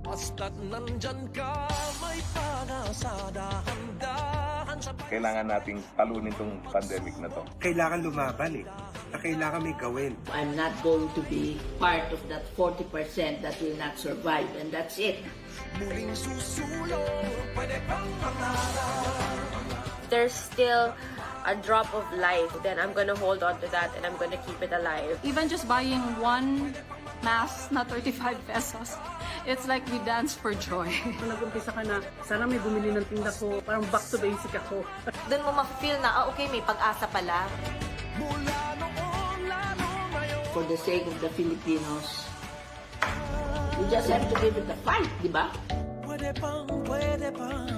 Basta't nandyan ka, may pag-asa, dahan-dahan sa... Kailangan nating talunin tong pandemic na to. Kailangan lumaban kailangan may gawin. I'm not going to be part of that 40% that will not survive, and that's it. Muling susulong, pwede kang mangarap. There's still a drop of life, then I'm gonna hold on to that and I'm gonna keep it alive. Even just buying one mask na 35 pesos, it's like we dance for joy. Kung nag-umpisa ka na, sana may bumili ng tinda ko, parang back to basic ako. Doon mo ma-feel na, okay, may pag-asa pala. Mula noon, lalo ngayon. For the sake of the Filipinos, we just have to give it a fight, di ba? Pwede pang mangarap.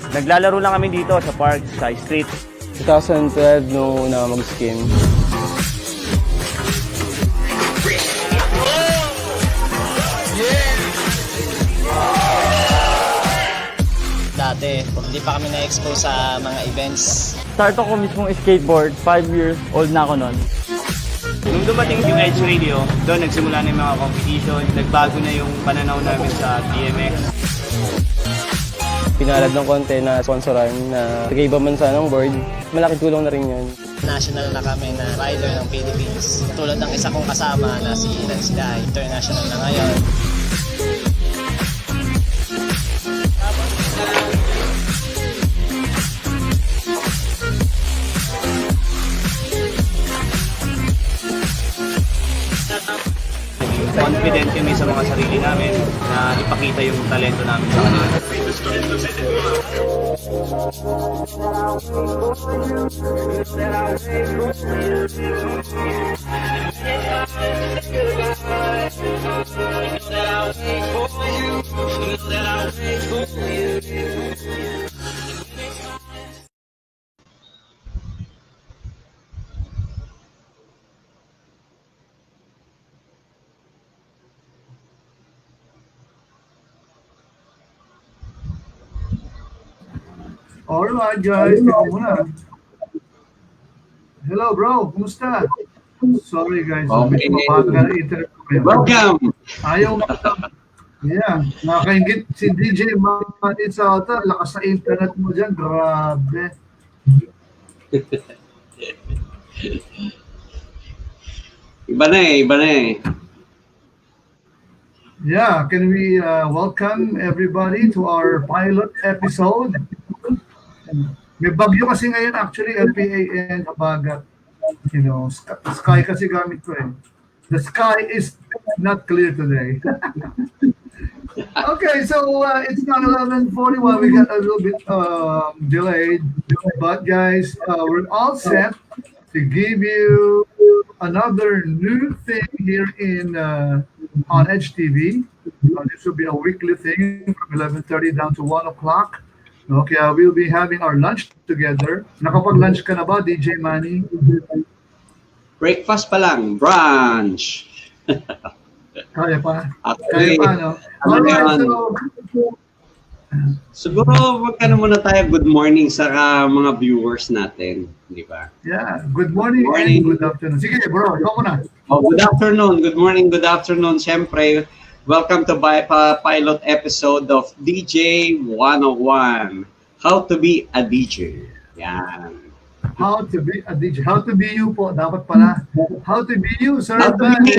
Naglalaro lang kami dito sa park, sa street. 2012 nung una mag-skim. Dati, hindi pa kami na-expose sa mga events. Start ako mismong skateboard, 5 years old na ako noon. Nung dumating yung Edge Radio, doon nagsimula na yung mga competition, nagbago na yung pananaw namin sa BMX. Pinalad ng konti na sponsoran na taga-ibang bansa ng board. Malaking tulong na rin yun. National na kami na rider ng Philippines. Tulad ng isa kong kasama na si Lance Guy, international na ngayon. Confident kami sa mga sarili namin na ipakita yung talento namin sa kanila. Alright guys, ito muna. Hello bro, kumusta? Sorry guys, medyo mabagal na internet ko kayo. Welcome! Ayaw yeah, nakakaingit si DJ Manny Salta, lakas na internet mo dyan, grabe. Iba na eh. Yeah, can we welcome everybody to our pilot episode? May bagyo kasi ngayon actually, LPA and Habagat. You know, sky kasi gamit ko eh. The sky is not clear today. Okay, so it's now 11:41. We got a little bit delayed, but guys, we're all set to give you another new thing here in on Edge TV. This will be a weekly thing from 11:30 down to 1 o'clock. Okay, we'll be having our lunch together. Nakapag-lunch ka na ba, DJ Manny? breakfast pa lang, brunch. Kaya pa. Kaya Actually, pa, no? ano Alright, yun? Siguro magkano muna tayo good morning sa mga viewers natin, di ba? yeah, good morning, Good morning. and good afternoon. Sige, bro, ikaw muna. Oh, good afternoon, good morning, good afternoon. Siyempre, welcome to pilot episode of DJ 101. How to be a DJ. Yan. How to be a DJ. How to be you po, dapat pala. How to be you, sir. How to be Manny.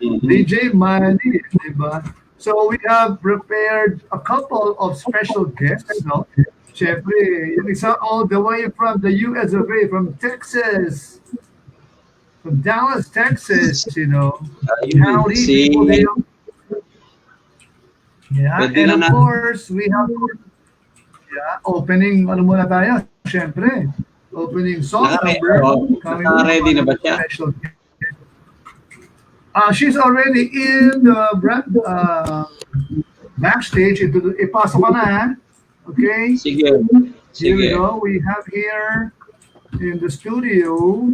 me. DJ Manny, diba? So we have prepared a couple of special guests, no? Siyempre, yung isa all the way from the US of A, from Texas. From Dallas, Texas, you know. Howdy, See? people there. Yeah, Pwede and na of course, we have opening, ano muna tayo? Siyempre, opening song number. Naka-ready na ba siya? Special guest. She's already in the backstage. Ipasok ka na, ha? Okay? Sige. Here we Sige. go. We have here in the studio.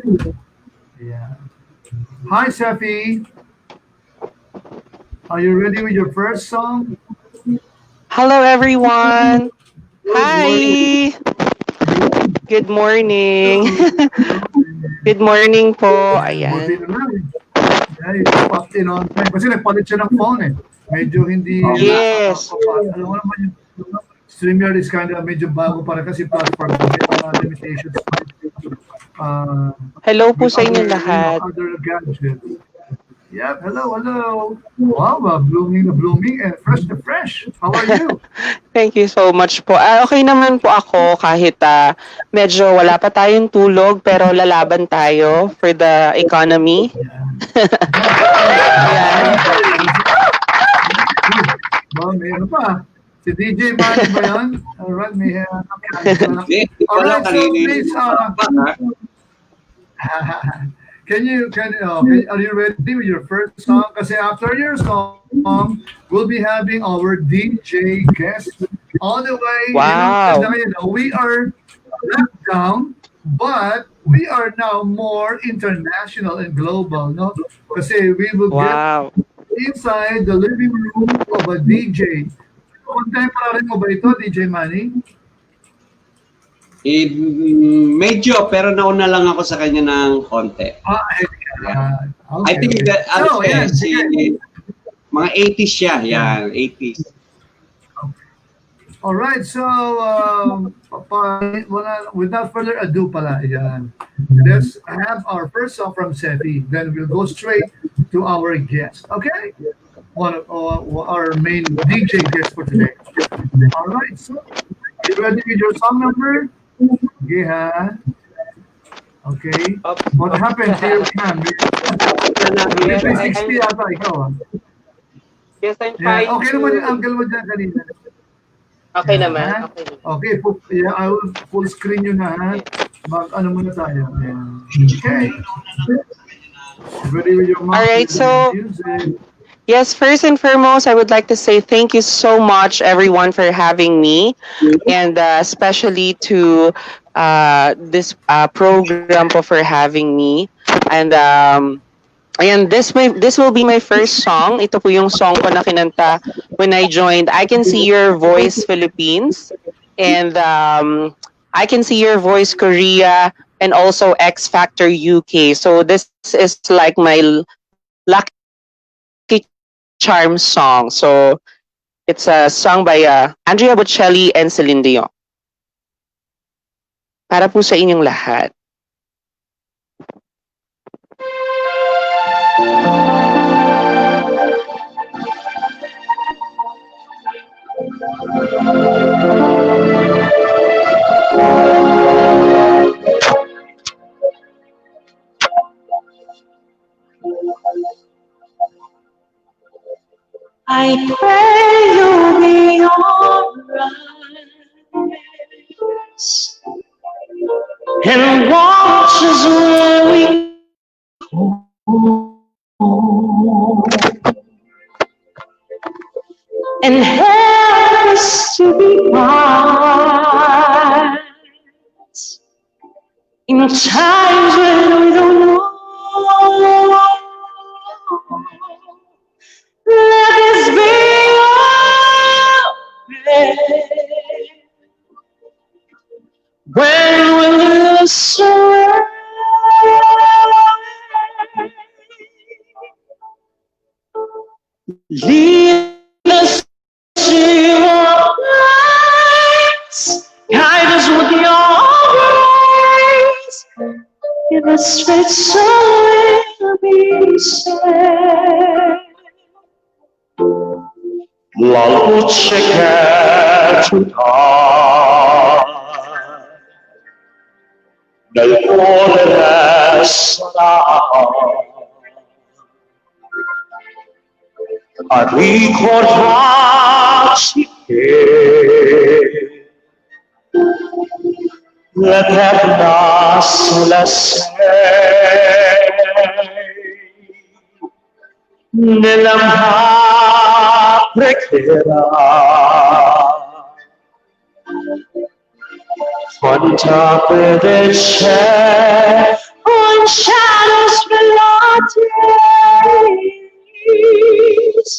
Yeah. Hi, Sephy. Are you ready with your first song? Hello, everyone. Hi. Good morning. Good morning po. Ayan. Yeah, you popped in on time. Kasi nagpalit siya ng phone eh. Medyo hindi... Yes. Alam mo naman yung StreamYard is kind of medyo bago para kasi platform. Kasi limitations. Hello po sa inyo lahat. Other gadgets. Yep, hello. Wow, blooming and fresh to fresh. How are you? Thank you so much po. Okay naman po ako kahit medyo wala pa tayong tulog pero lalaban tayo for the economy. Ayan. Meron pa. Si DJ Manny ba yun? Alright, may alright, so please, are you ready with your first song? Kasi after your song, we'll be having our DJ guest all the way. Wow. We are locked down, but we are now more international and global, no? Kasi we will get inside the living room of a DJ. Contemporary mo ba ito, DJ Manny? Medyo, pero nauna lang ako sa kanya ng konti. I think that, mga 80s siya. Yan, 80s. Alright, so, without further ado pala, yan. Let's have our first song from Sephy. Then we'll go straight to our guest. Okay? One of our main DJ guest for today. Alright, so, you ready with your song number? Okay, ha? Okay. What happened to your cam? 360 yata ikaw, ha? Yes, I'm fine. Okay naman yung angle mo dyan kanina. Okay naman. Okay, I will full screen yun na, ha? Ano muna tayo? Okay. Ready with your All right, so... Yes, first and foremost, I would like to say thank you so much, everyone, for having me, and especially to this program for having me. And this will be my first song. Ito po yung song ko na kinanta when I joined I Can See Your Voice Philippines, and I Can See Your Voice Korea, and also X Factor UK. So this is like my lucky charm song. So it's a song by Andrea Bocelli and Celine Dion. Para po sa inyong lahat. I pray you'll be alright and watch as when we go and help us to be wise times when we don't know. Let this be your prayer. When will you surrender? Lead us to your place. Guide us with your grace. Give us strength so we'll be saved. La luce che tu dai nel cuore resterà a ricordarci che l'eterna sole sei nella mia preghiera. Quanta fede c'è, when shadows fill our days.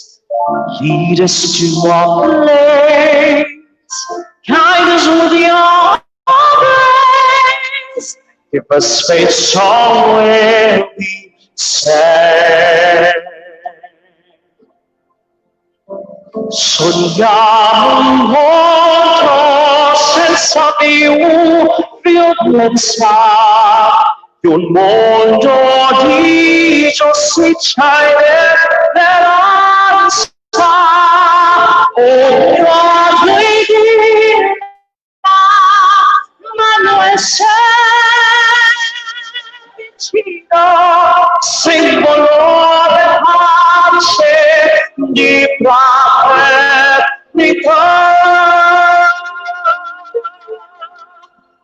Lead us to our place, guide us with your grace. Give us faith somewhere we say. Sogniamo un mondo senza più violenza, di un mondo di giustizia e speranza. Ogni ma noi sei vicino, simbolo di pace, di fraternità.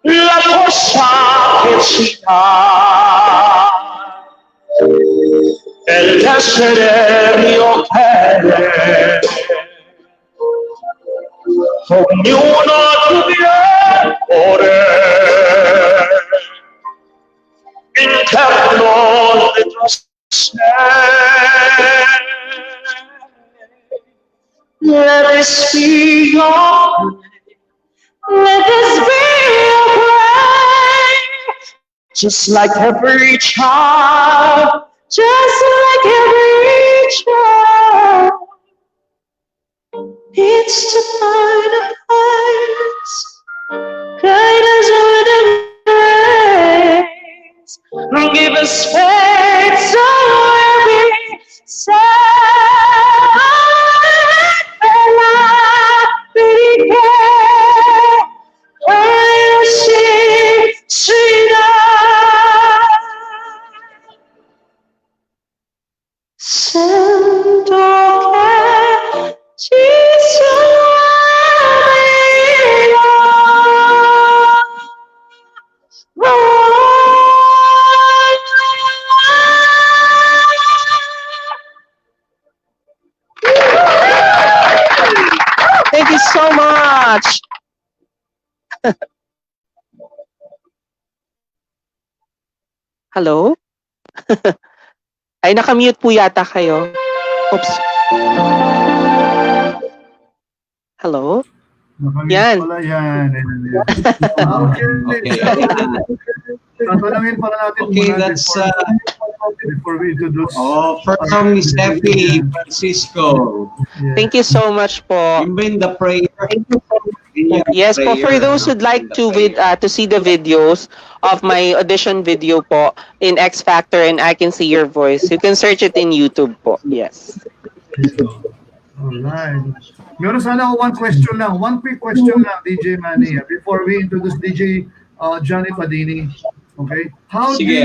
La forza che ci dà è l'essere mio bene. Ognuno tu cuore interno dentro sé. Let this be your let this be your prayer. Just like every child, just like every child. It's to find a place, guide us with a grace, give us faith so we say, Thank you so much. Hello? Ay, nakamute po yata kayo. Oops. Hello? Yan. Pala yan. Okay. Tatanungin pala natin Okay, that's before we introduce. From Sephy, Francisco. Thank you so much po. You mean the prayer? Yes po, for those who'd like to see the videos of my audition video po in X Factor and I Can See Your Voice, you can search it in YouTube po. Yes. Alright. Meron sana ako one quick question lang, DJ Manny, before we introduce DJ Johnny Padini. Okay? How do you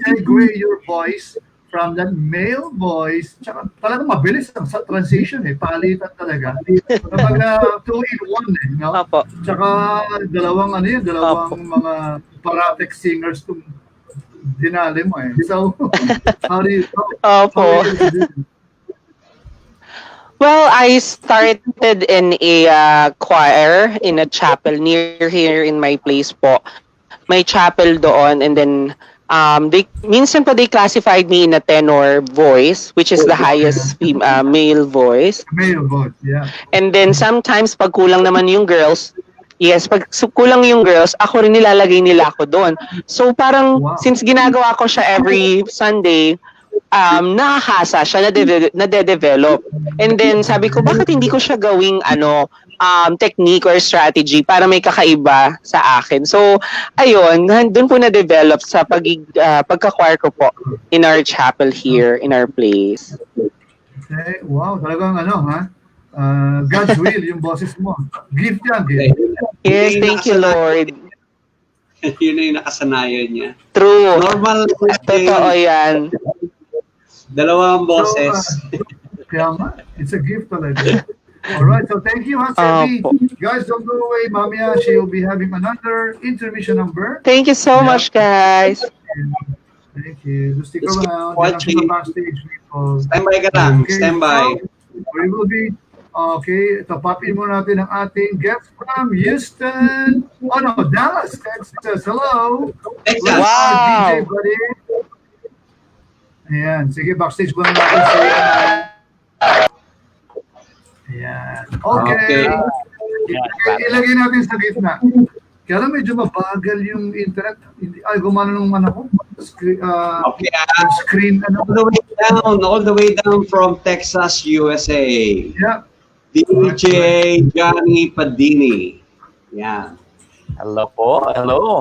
segue your voice from that male voice, tsaka talagang mabilis ang transition palitan talaga. Kapag 2-in-1 no? Apo. Tsaka dalawang mga paratex singers kung dinali mo So, how do you do it? Well, I started in a choir in a chapel near here in my place po. may chapel doon, and then they minsan po they classified me in a tenor voice, which is the highest male voice. Male voice, yeah. And then sometimes pag kulang naman yung girls, yes, pag kulang yung girls, ako rin nilalagay nila ako doon. So parang since ginagawa ko siya every Sunday, nakahasa siya, nade-develop. And then sabi ko, bakit hindi ko siya gawing technique or strategy para may kakaiba sa akin. So, ayun, doon po na-develop sa pagka-choir ko po in our chapel here, in our place. Okay, wow, talagang God's will yung boses mo. Gift yan, gift. Yes, thank you, Lord. Yun na yung nakasanayan niya. True. Normal. Totoo yan. Dalawang boses. Kaya nga, it's a gift talaga. Alright, so thank you, Sephy. Guys, don't go away. Mamaya, she'll be having another intermission number. Thank you so much, guys. Thank you. Just stick around. Backstage people. Stand by ka lang. Okay, Stand by. So, we will be, okay, tapapin mo natin ang ating guest from Houston. Oh no, Dallas, Texas. Hello. Texas. Wow. DJ, buddy. Ayan, sige, backstage mo na natin sa Ayan. Okay. Ilagay natin sa gitna. Kaya lang medyo mabagal yung internet. Ay, gumano nung ko. Screen. All the way down from Texas, USA. Yeah. DJ Johnny Padini. Yeah. Hello po. Hello.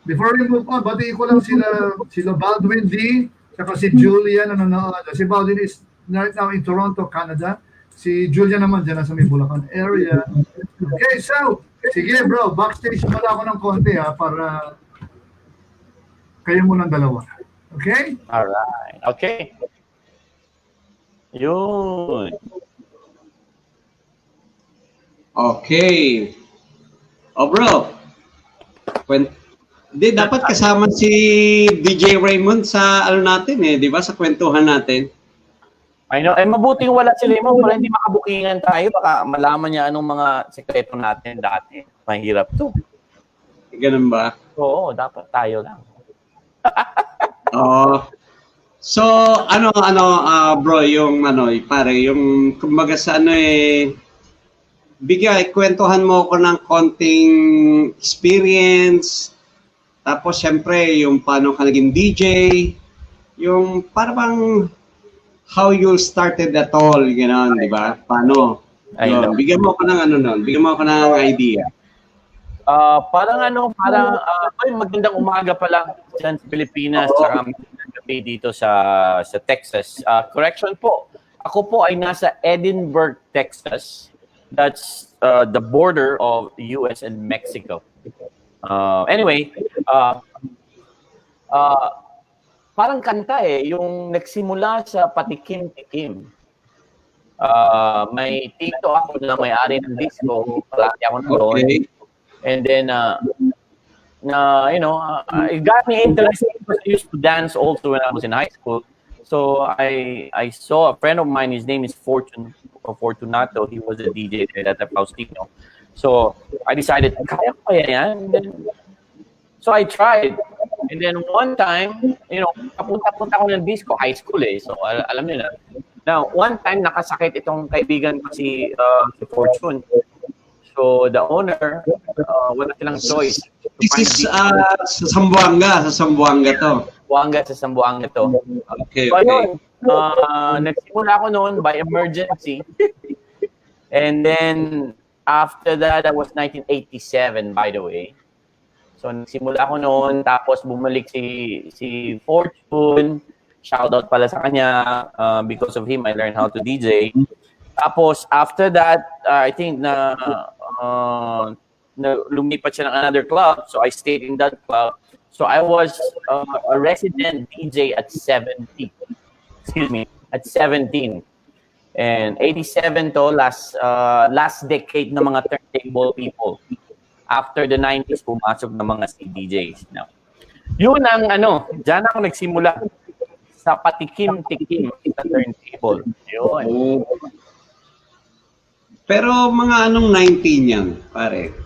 Before we move on, batiin ko lang sila Baldwin D, saka si Julia na nanonood. Si Baldwin is right now in Toronto, Canada. Si Julia naman dyan sa may Bulacan area. Okay, so, sige bro, backstage pala ako ng konti para kayo munang dalawa. Okay? Alright. Okay. Yun. Okay. Oh bro, dapat kasama si DJ Raymond sa natin di ba? Sa kwentuhan natin. I know. Mabuting wala si Raymond para hindi makabukingan tayo. Baka malaman niya anong mga sekreto natin dati. Mahirap to. Ganun ba? Oo, dapat tayo lang. So, bro, yung pare, yung kumbaga sa kwentuhan mo ko ng konting experience. Tapos, syempre, yung paano ka naging DJ, yung parang how you started at all, gano'n, di ba? Paano? Bigyan mo ko ng bigyan mo ko ng idea. Magandang umaga pa lang dyan sa Pilipinas, saka magandang gabi dito sa Texas. Correction po, ako po ay nasa Edinburgh, Texas. That's the border of the US and Mexico. Anyway, parang kanta yung nagsimula sa patikim-tikim. May tito ako na may-ari ng disco, palagi ako doon. Okay. And then, it got me interested because I used to dance also when I was in high school. So I saw a friend of mine, his name is Fortunato. He was a DJ at the Faustino. So I decided, kaya ko yan. So I tried. And then one time, papunta ko ng disco, high school So alam niyo na. Now, one time nakasakit itong kaibigan ko si Fortune. So the owner, wala silang choice. This is sa Zamboanga to. Sa Zamboanga to. Okay, so ayun, nagsimula ako noon by emergency. And then after that was 1987, by the way. So nagsimula ako noon, tapos bumalik si Fortune. Shoutout pala sa kanya. Because of him, I learned how to DJ. Tapos after that, I think na lumipat siya ng another club. So I stayed in that club. So I was a resident DJ at 17. Excuse me, at 17. And 87 to, last decade ng mga turntable people. After the 90s, pumasok ng mga CDJs. Now, yun ang dyan ako nagsimula sa patikim-tikim sa turntable. Yun. Pero mga 19 yan, pare?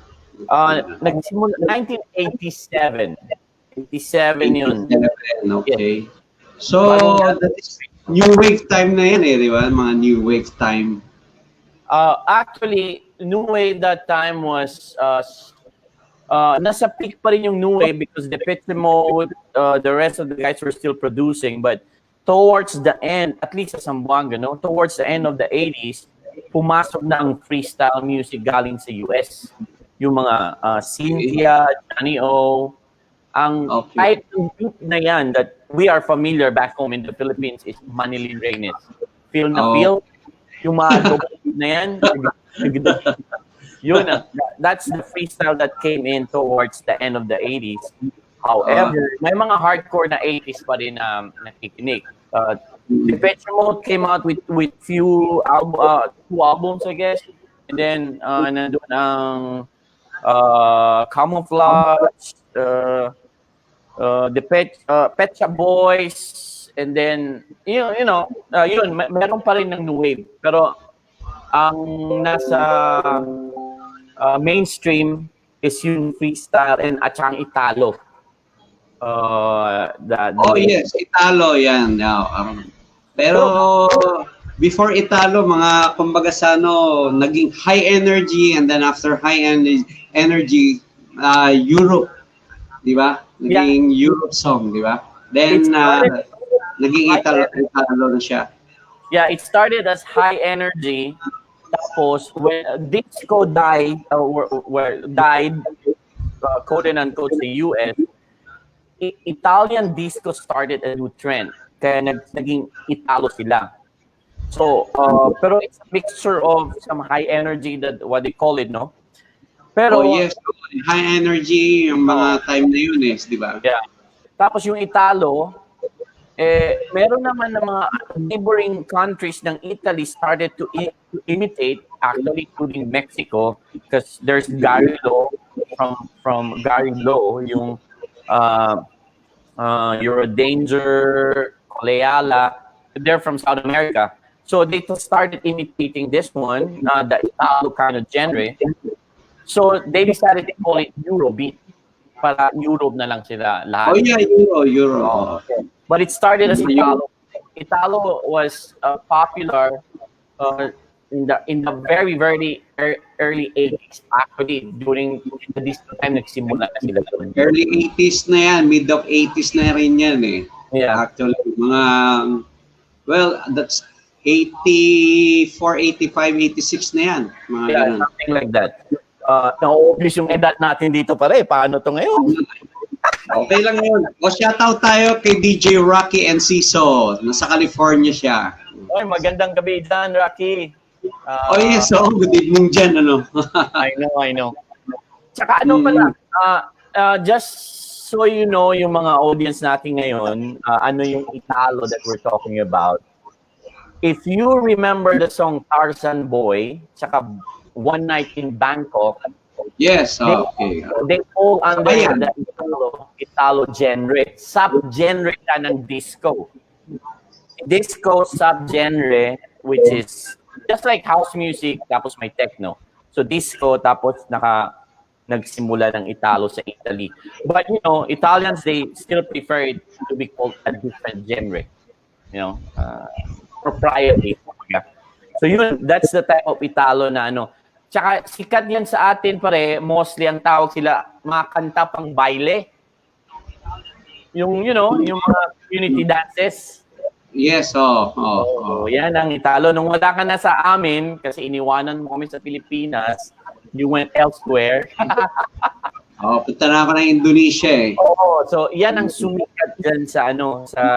Nagsimula 1987. 87 yun. 87, okay. Yes. So, that is new wave time na yan eh, di ba? Mga new wave time. Actually, new wave that time was nasa peak pa rin yung new wave because Depeche Mode, the rest of the guys were still producing, but towards the end, at least sa Zamboanga, no, towards the end of the 80s, pumasok na ang freestyle music galing sa US. Yung mga Cynthia, Johnny O, ang type of beat na yan that we are familiar back home in the Philippines is Manny Reynes. Feel na feel, yung mga na yan, yun that's the freestyle that came in towards the end of the 80s. However, may mga hardcore na 80s pa rin na nakikinig. Depeche Mode came out with few two albums, I guess. And then nandun ang Camouflage, Pet Shop Boys, and then yun meron pa rin ng new wave. Pero ang nasa mainstream is yung freestyle and at saka Italo. Yes, Italo yan. Pero before Italo, mga kumbaga sa naging high energy, and then after high energy, Europe, di ba? Naging Europe song, di ba? Then naging Italo na siya. Yeah, it started as high energy. Tapos when disco died, quote and unquote, sa US, Italian disco started a new trend. Kaya naging Italo sila. So, pero it's a mixture of some high energy, that what they call it, no? Pero yes, high energy yung mga time na yun di ba? Yeah. Tapos yung Italo, meron naman ng mga neighboring countries ng Italy started to imitate, actually including Mexico, because there's Gary Lo from Gary Lo, yung Eurodanger, Coleala, they're from South America. So they started imitating this one, the Italo kind of genre. So they decided to call it Eurobeat. Para Europe na lang sila lahat. Oh yeah, Euro. But it started as Italo. Italo was popular in the very, very early 80s. Actually, during this time nagsimula na sila. Early 80s na yan, mid of 80s na rin yan Yeah. Actually, mga, well, that's 84, 85, 86 na yan. Mga ganun. Something like that. Na-obvious yung edad natin dito pare. Paano to ngayon? Okay lang yun. O shoutout tayo kay DJ Rocky Enciso. Nasa California siya. Oy, magandang gabi dyan, Rocky. Yes, good evening dyan, I know. Tsaka pala, just so you know, yung mga audience natin ngayon, ano yung Italo that we're talking about. If you remember the song Tarzan Boy, tsaka One Night in Bangkok, yes, okay. They fall under the Italo genre. Sub-genre ka ng disco. Disco sub-genre, which is just like house music, tapos may techno. So disco, tapos nagsimula ng Italo sa Italy. But Italians, they still prefer it to be called a different genre. Proprietary. So that's the type of Italo na Tsaka sikat yan sa atin pare, mostly ang tawag sila mga kanta pang baile. Yung yung mga community dances. Yes, yan ang Italo. Nung wala ka na sa amin, kasi iniwanan mo kami sa Pilipinas, you went elsewhere. Punta na ako ng Indonesia so yan ang sumikat dyan sa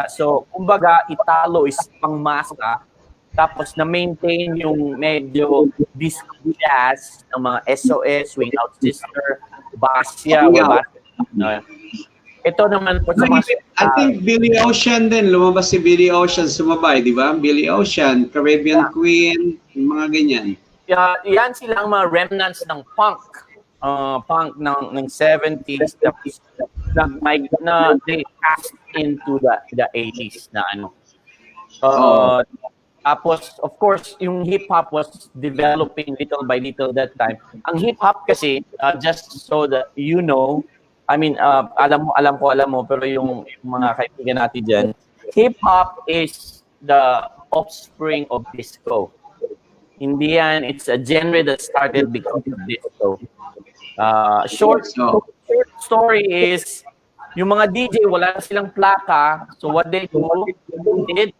so kumbaga Italo is pangmasa. Tapos na-maintain yung medyo disco jazz ng mga SOS, Swing Out Sister, Basia. Ito naman po sa mga... I think Billy Ocean din. Lumabas si Billy Ocean sumabay, di ba? Billy Ocean, Caribbean Queen, yung mga ganyan. Yan sila ang mga remnants ng punk. Punk ng 70s na they passed into the 80s na Tapos, of course, yung hip-hop was developing little by little that time. Ang hip-hop kasi, just so that you know, I mean, alam mo, pero yung mga kaibigan natin dyan, hip-hop is the offspring of disco. Hindi yan, it's a genre that started because of disco. Short story is, yung mga DJ, wala na silang plaka, so what they did,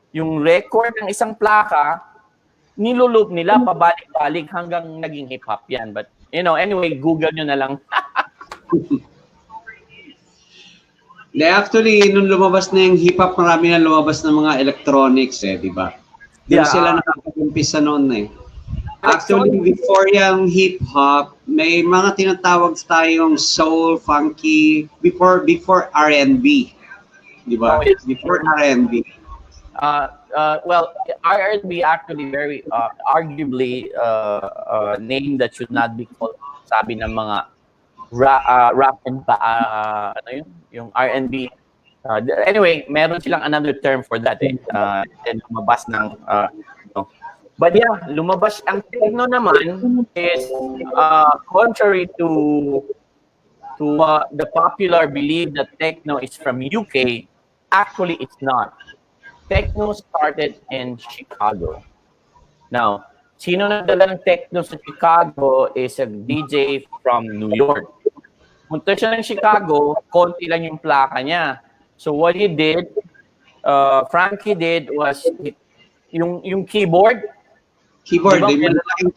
yung record ng isang plaka, niloloop nila pabalik-balik hanggang naging hip-hop yan. But, you know, anyway, Google nyo na lang. Actually, nung lumabas na yung hip-hop, marami na lumabas ng mga electronics di ba? Doon sila nakapag-umpisa noon Actually, before yung hip-hop, may mga tinatawag tayong soul, funky, before R&B. Di ba? Before R&B. Well, R&B actually very arguably name that should not be called, sabi ng mga rap and ano yun? Yung R&B. Anyway, meron silang another term for that and lumabas ng no. But yeah, lumabas ang techno naman is contrary to the popular belief that techno is from UK. Actually, it's not. Techno started in Chicago. Now, sino nagdala ng techno sa Chicago is a DJ from New York. Punta siya ng Chicago, konti lang yung plaka niya. So what he did, Frankie did was yung keyboard. Keyboard, diba? Yung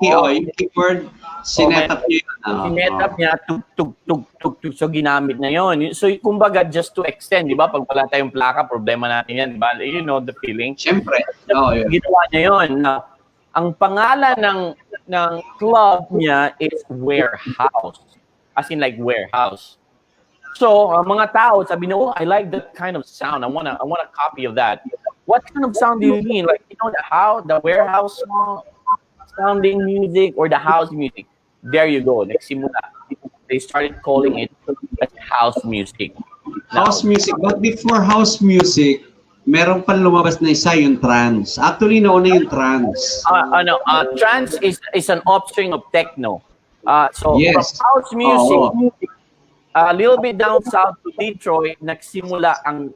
keyboard, sinetap niya yun. Sinetap niya, tug. So ginamit na yun. So kumbaga, just to extend, di ba? Pag wala tayong plaka, problema natin yan. Diba? You know the feeling. Siyempre. Ginawa niya yun. Now, ang pangalan ng club niya is Warehouse. As in like warehouse. So, mga tao sabi na, oh, I like that kind of sound. I want a copy of that. What kind of sound do you mean? Like, you know, the warehouse sounding music or the house music? There you go. Nagsimula. They started calling it house music. House music. But before house music, meron pa lumabas na isa yung trance. Actually, nauna yung trance. Trance is an offspring of techno. So yes. From house music, a little bit down south to Detroit, nagsimula ang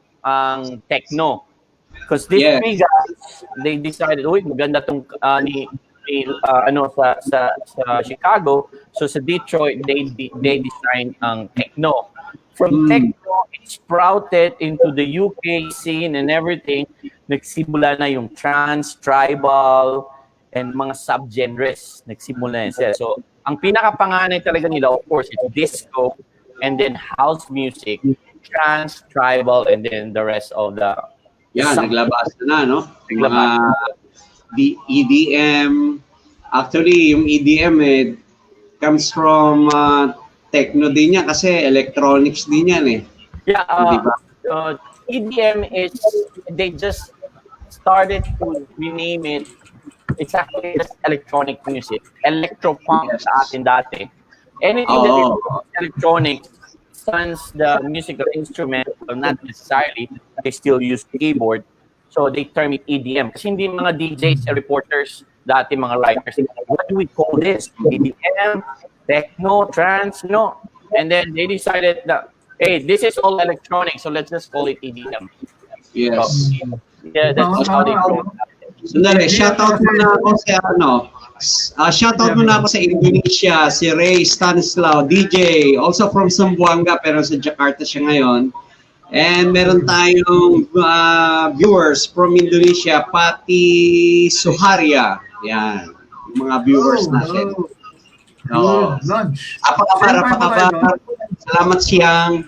techno. Because these three guys, they decided, uy, maganda tong sa Chicago. So sa Detroit, they designed ang techno. From techno, it sprouted into the UK scene and everything. Nagsimula na yung trance, tribal, and mga subgenres. Nagsimula na sila. So ang pinakapanganay talaga nila, of course, it's disco, and then house music, trance, tribal, and then the rest of the... naglabas na, no? The EDM. Actually, yung EDM comes from techno din yan kasi electronics din yan Yeah, EDM is, they just started to rename it. It's actually just electronic music. Electropunk sa atin dati. Anything that is electronic, since the musical instrument, well, not necessarily, they still use keyboard. So they term it EDM. Kasi hindi mga DJs and reporters, dati mga writers, what do we call this? EDM, techno, trance, no? And then they decided that, hey, this is all electronic, so let's just call it EDM. Yes. So, yeah, that's how they call it. Sandali, shoutout muna ako sa Indonesia, si Ray Stanislaw, DJ, also from Zamboanga, pero sa Jakarta siya ngayon. And meron tayong viewers from Indonesia, Pati Suharia. Yan, mga viewers natin. Lunch. Apakabar. Salamat siyang.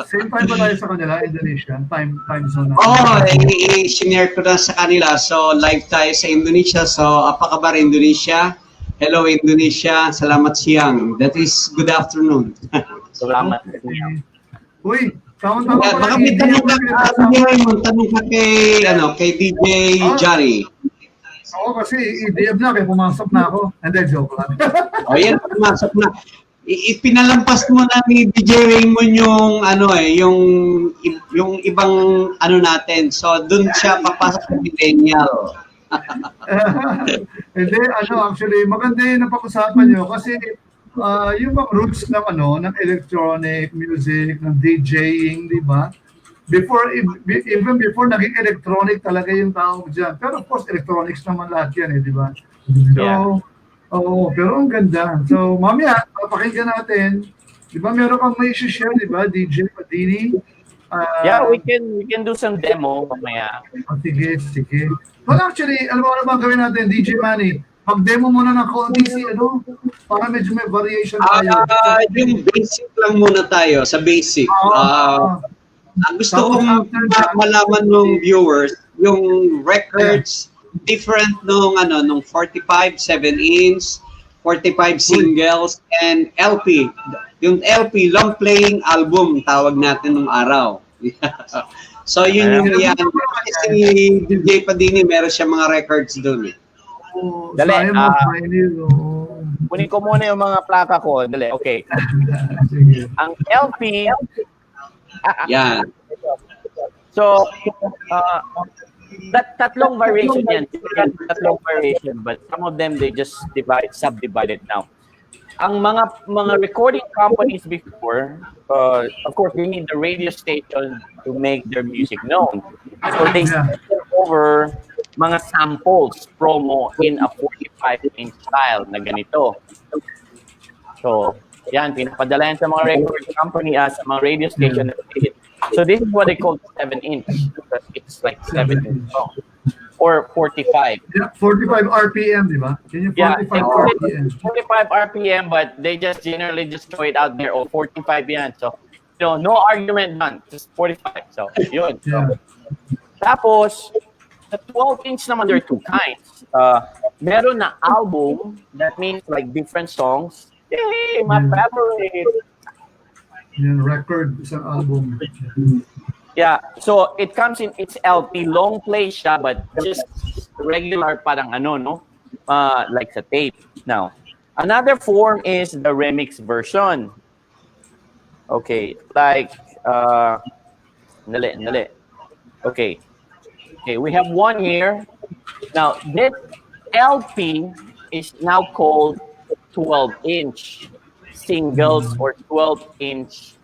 Same time ba tayo sa kanila, Indonesia? Time zone na. I-share ko na sa kanila. So, live tayo sa Indonesia. So, apakabar Indonesia. Hello, Indonesia. Salamat siyang. That is good afternoon. Salamat. Uy, tama-tama pala. Baka may tanong ka kay DJ Johnny. Ako kasi EDM na, kaya pumasok na ako. And then, joke lang. Yan, pumasok na. ipinalampas mo na ni DJ Raymond yung ano yung ibang ano natin. So doon siya papasok sa millennial. Hindi, actually, maganda yung napag-usapan nyo kasi yung mga roots ng ng electronic music, ng DJing, di ba? Even before naging electronic talaga yung tawag dyan. Pero of course, electronics naman lahat yan, di ba? So, oo, pero ang ganda. So, mamaya, papakinggan natin. Di ba, meron kang may share, di ba, DJ Padini? Yeah, we can do some demo mamaya. Sige. Well, actually, alam mo ba gawin natin, DJ Manny? Mag-demo muna ng konti para medyo may variation tayo. Yung basic lang muna tayo, sa basic. Gusto kong malaman ng viewers, yung records, different nung 45 7-inch, 45 singles, and LP. Yung LP, long playing album, tawag natin nung araw. So yun yung yan. Si DJ Padini, meron siya mga records doon. Dali, kunin ko muna yung mga plaka ko. Dali, okay. Ang LP, yan. So, tatlong variation yan. Tatlong variation, but some of them they just subdivided now. Ang mga recording companies before, of course, they need the radio station to make their music known. So they send over mga samples promo in a 45-inch style na ganito. So, yan, pinapadala yan sa mga record company sa mga radio station. So this is what they call 7-inch because it's like 7-inch long. Or 45. Yeah, 45 RPM, di ba? Can you 45 RPM? 45 RPM, but they just generally just throw it out there. 45 yan. So, no argument done. Just 45. So, yun. So, tapos, the 12-inch naman, there are two kinds. Meron na album, that means like different songs. Hey, my favorite. Yan, record, isang album. Yeah, so it comes in its LP, long play siya, but just regular parang like sa tape. Now, another form is the remix version. Okay, like, dali. Okay, we have one here. Now, this LP is now called 12-inch singles or 12-inch.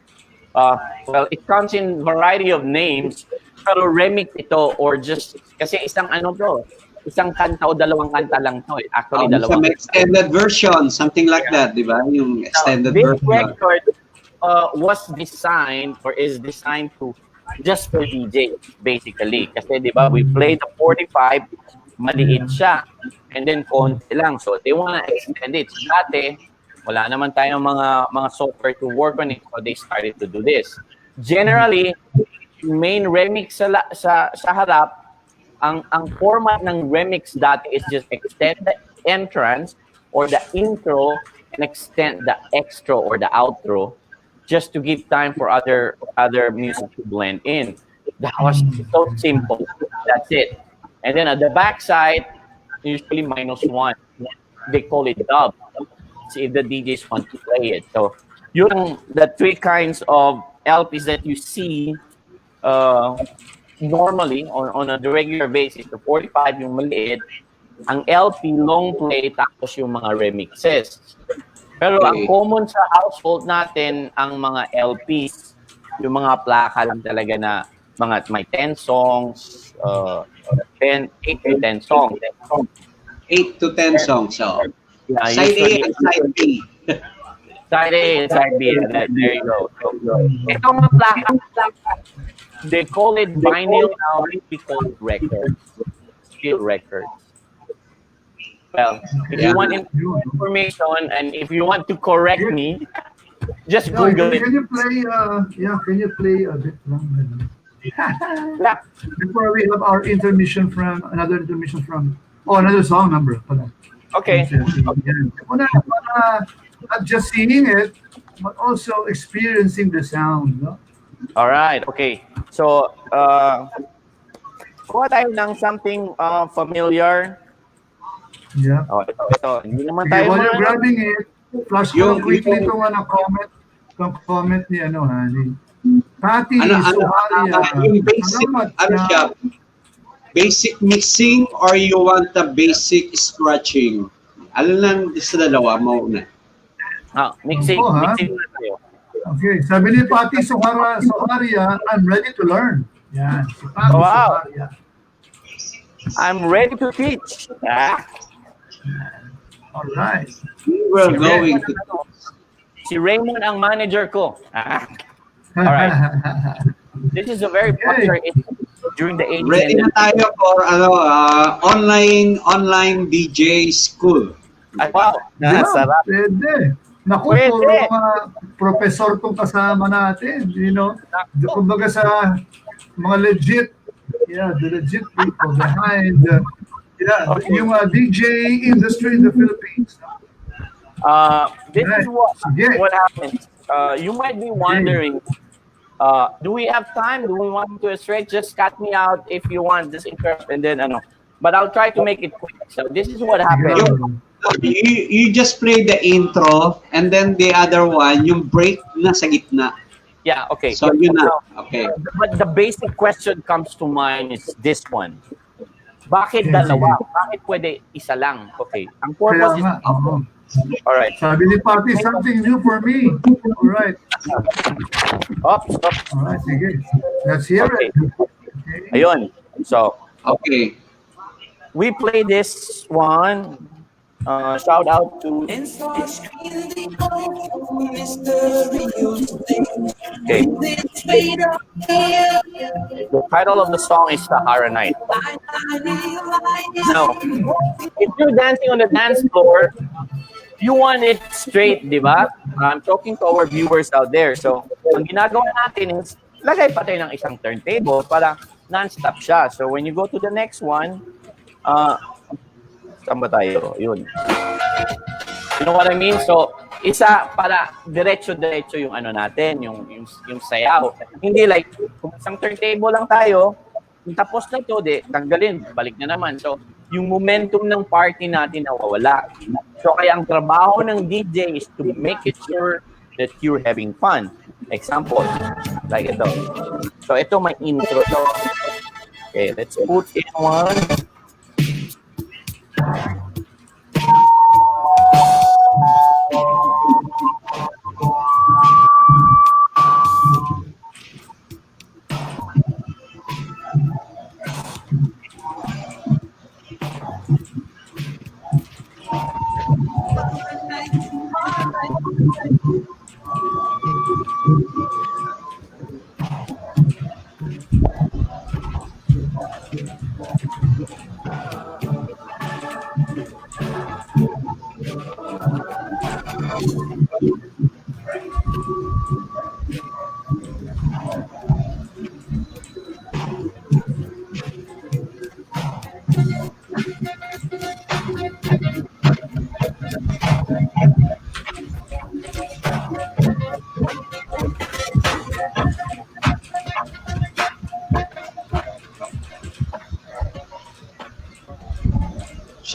Well, it comes in variety of names, pero remix ito or just, kasi isang kanta o dalawang kanta lang to. Actually, dalawang. Some extended version, something like that, di ba? Yung extended version. This record was designed or is designed to just for DJ, basically. Kasi di ba, we played the 45, maliit siya, and then konti lang. So, they wanna extend it. Dati, wala naman tayong mga software to work on it, so they started to do this. Generally, main remix sa harap, ang format ng remix dati is just extend the entrance or the intro and extend the extra or the outro just to give time for other music to blend in. That was so simple. That's it. And then at the backside, usually -1. They call it dub. See if the DJs want to play it. So, yun the three kinds of LPs that you see normally on a regular basis. The 45 yung maliit, ang LP long play, tapos yung mga remixes. Pero ang common sa household natin, ang mga LPs, yung mga plaka lang talaga na may 10 songs, 8 to 10 songs. 8 to 10 songs, so. Yeah, side A and side B. Side A and side B. There you go. Ito mga plaka, they call it vinyl now. We call it records. Still records. Well, if you want information and if you want to correct me, just Google it. Can you play a bit long? Yeah. Before we have our another intermission from another song number. Okay. Not just seeing it, but also experiencing the sound. No? All right. Okay. So, kuha tayo ng something familiar. Yeah. Ito. Hindi naman tayo while you're grabbing it, flash ko lang quickly itong comment ni Pati Suharia. Yung basic, siya, basic mixing or you want the basic scratching? Ano lang sa dalawa mauna? Mixing na tayo. Okay, sabi ni Pati Suharia, I'm ready to learn. Yan, si Pati Suharia. I'm ready to teach. All right. We're going to... Si Raymond ang manager ko. All right. This is a very popular during the 80s. Ready na tayo for online DJ school. Wow. Sarap. Pwede. Naku, puro mga professor kong kasama natin. Kumbaga sa mga legit, the legit people behind yung DJ industry in the Philippines. This is what happens. You might be wondering, do we have time? Do we want to straight? Just cut me out if you want. Just interrupt and then but I'll try to make it quick. So this is what happened. You just play the intro and then the other one, yung break na sa gitna. Yeah, okay. So yun na. Okay. But the basic question comes to mind is this one. Bakit dalawa? Bakit pwede isa lang? Okay. Ang purpose is... All right. Sabi ni Pati, something new for me. All right. Stop. All right, sige. Let's hear it. Okay. Ayun. So, okay. We play this one. Shout out to... Okay. The title of the song is Sahara Night. Now, if you're dancing on the dance floor, you want it straight, di ba? I'm talking to our viewers out there. So, ang ginagawa natin is, lagay pa tayo ng isang turntable para non-stop siya. So, when you go to the next one, saan ba tayo? Yun. You know what I mean? So, isa para diretso-diretso yung natin, yung sayaw. Hindi like, kung isang turntable lang tayo, tapos na to, tanggalin, balik na naman. So, yung momentum ng party natin nawawala. So, kaya ang trabaho ng DJ is to make it sure that you're having fun. Example, like ito. So, ito may intro. So, okay, let's put in one.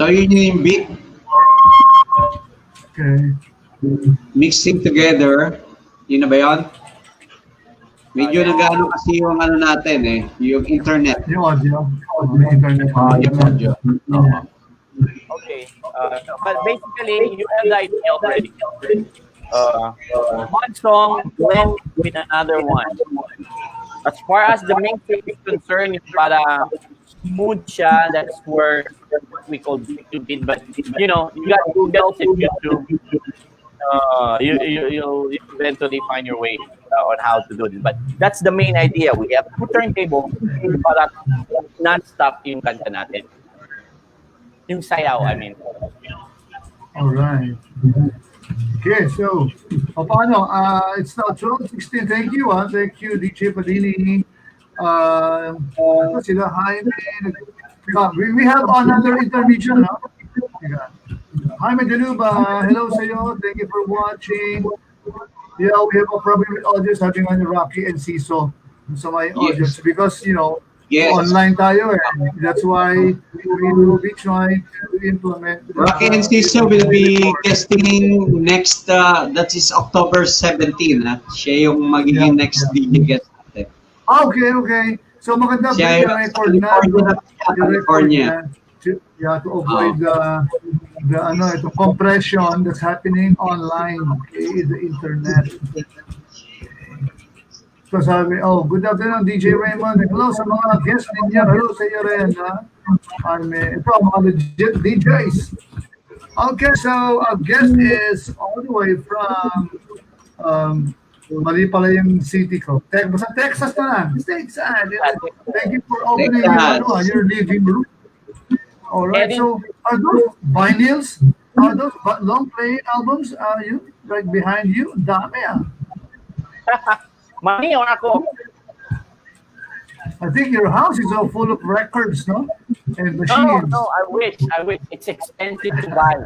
So yun yung beat. Okay. Mixing together. Yun na ba yun? Medyo nag-ano kasi yung natin yung internet. Yung audio. Yung internet. Yung audio. Okay. But basically, you have the idea already. One song blends with another one. As far as the main thing is concerned, yung para smooth siya, that's where what we call beat. But you got Google and YouTube. You'll eventually find your way on how to do it. But that's the main idea. We have two turntables para non-stop yung kanta natin. Yung sayaw, I mean. All right. Okay, so, paano? It's now 12:16. Thank you, Thank you, DJ Padini. Sila Jaime. We have another intermission, no? Jaime Galuba, hello sa'yo. Thank you for watching. Yeah, we have a problem with audience having on Rocky and Ciso sa my audience because, Yes. online tayo That's why we will be trying to implement. Rocky and Siso will be guesting next, that is October 17. Siya yung magiging next DJ guest natin. Okay, okay. So maganda ba Siya yung record na? California. Yeah, to avoid the ito compression that's happening online in the internet. So sabi, good afternoon, DJ Raymond. Hello sa mga guests ninyo. Hello sa iyo rin, ha? Ito, mga legit DJs. Okay, so our guest is all the way from, mali pala yung city ko. Basta Texas na lang. Stateside. Thank you for opening your living room. Alright, so are those vinyls? Are those long play albums? Are you right behind you? Dami, Manny or ako? I think your house is all full of records, no? And machines. No, I wish. It's expensive to buy.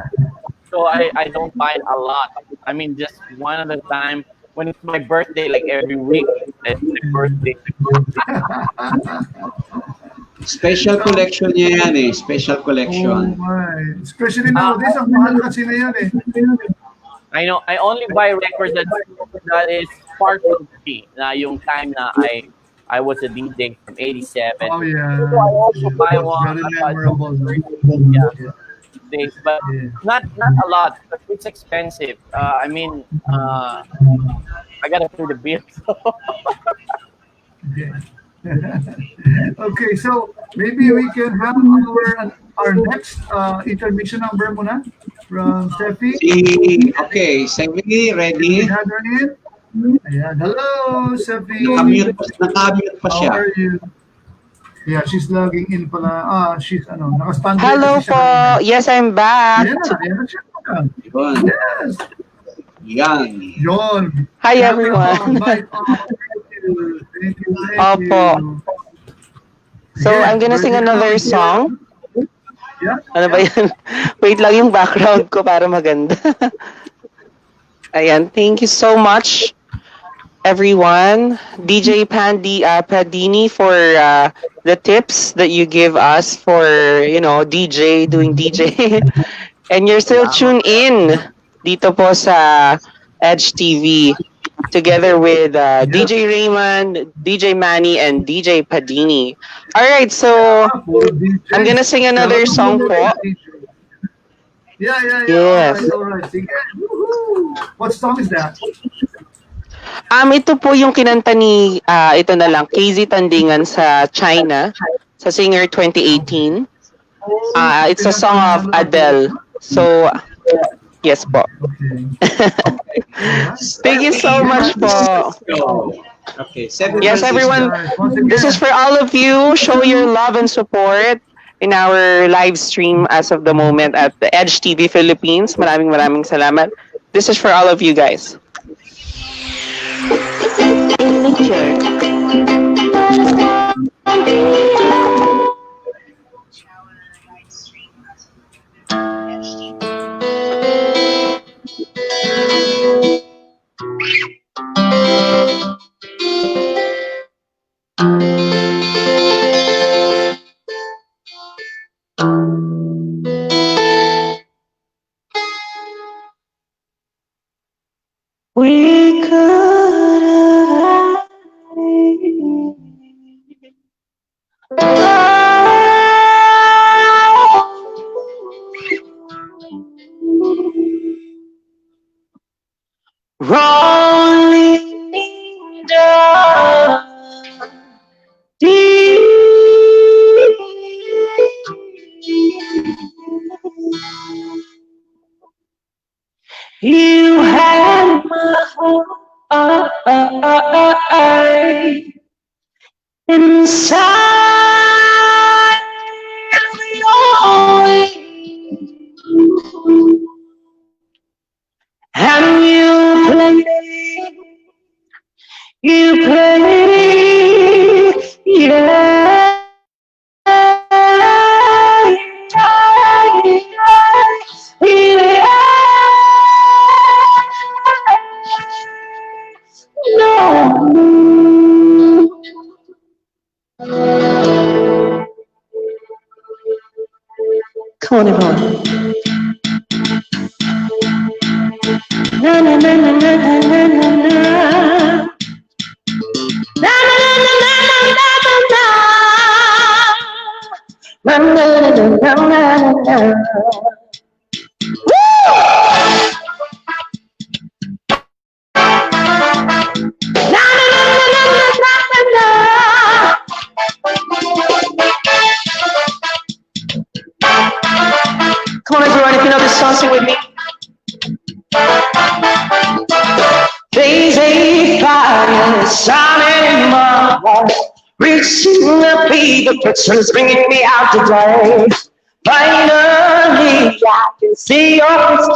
So I don't buy a lot. I mean, just one at a time. When it's my birthday, like every week, it's my birthday. Special collection niya yan eh. Special collection. Oh my. Especially nowadays, ang mahal kasi na yan eh. I know. I only buy records that is part of me. Na yung time na I was a DJ from 87. Oh yeah. So I also buy one. Very memorable. Yeah. Days, but not a lot. But it's expensive. I mean, I gotta pay the bill. Okay, so maybe we can have our next intermission number muna from Sephy. Okay, Sephy, ready? Had her in. Ayan. Hello, Sephy. Naka-mute pa siya. How are you? Yeah, she's logging in pala. She's naka-stand. Hello po. Yes, I'm back. Yes. Yon. Hi, everyone. Thank you. Opo. So, I'm gonna sing another song. Yeah. Ano ba yan? Wait lang yung background ko para maganda. Ayan. Thank you so much, everyone. DJ Padini for the tips that you give us for, doing DJ. And you're still tuned in dito po sa Edge TV together with DJ Raymond, DJ Manny, and DJ Padini. All right, so I'm gonna sing another song po. Yeah. Yes. All right. What song is that? Ito po yung kinanta ni, ito na lang, KZ Tandingan sa China, sa Singer 2018. It's a song of Adele. So, yes po. Thank you so much po. Okay. Yes, everyone. This is for all of you. Show your love and support in our live stream as of the moment at the Edge TV Philippines. Maraming salamat. This is for all of you guys. In nature. We could have rolling down deep. You had my heart inside of your wings, and you played, yeah. Come on, everyone, if you know this song, sing with me. There's a fire shining in my heart, reaching the beat, the picture's bringing me out today. Finally, I can see your face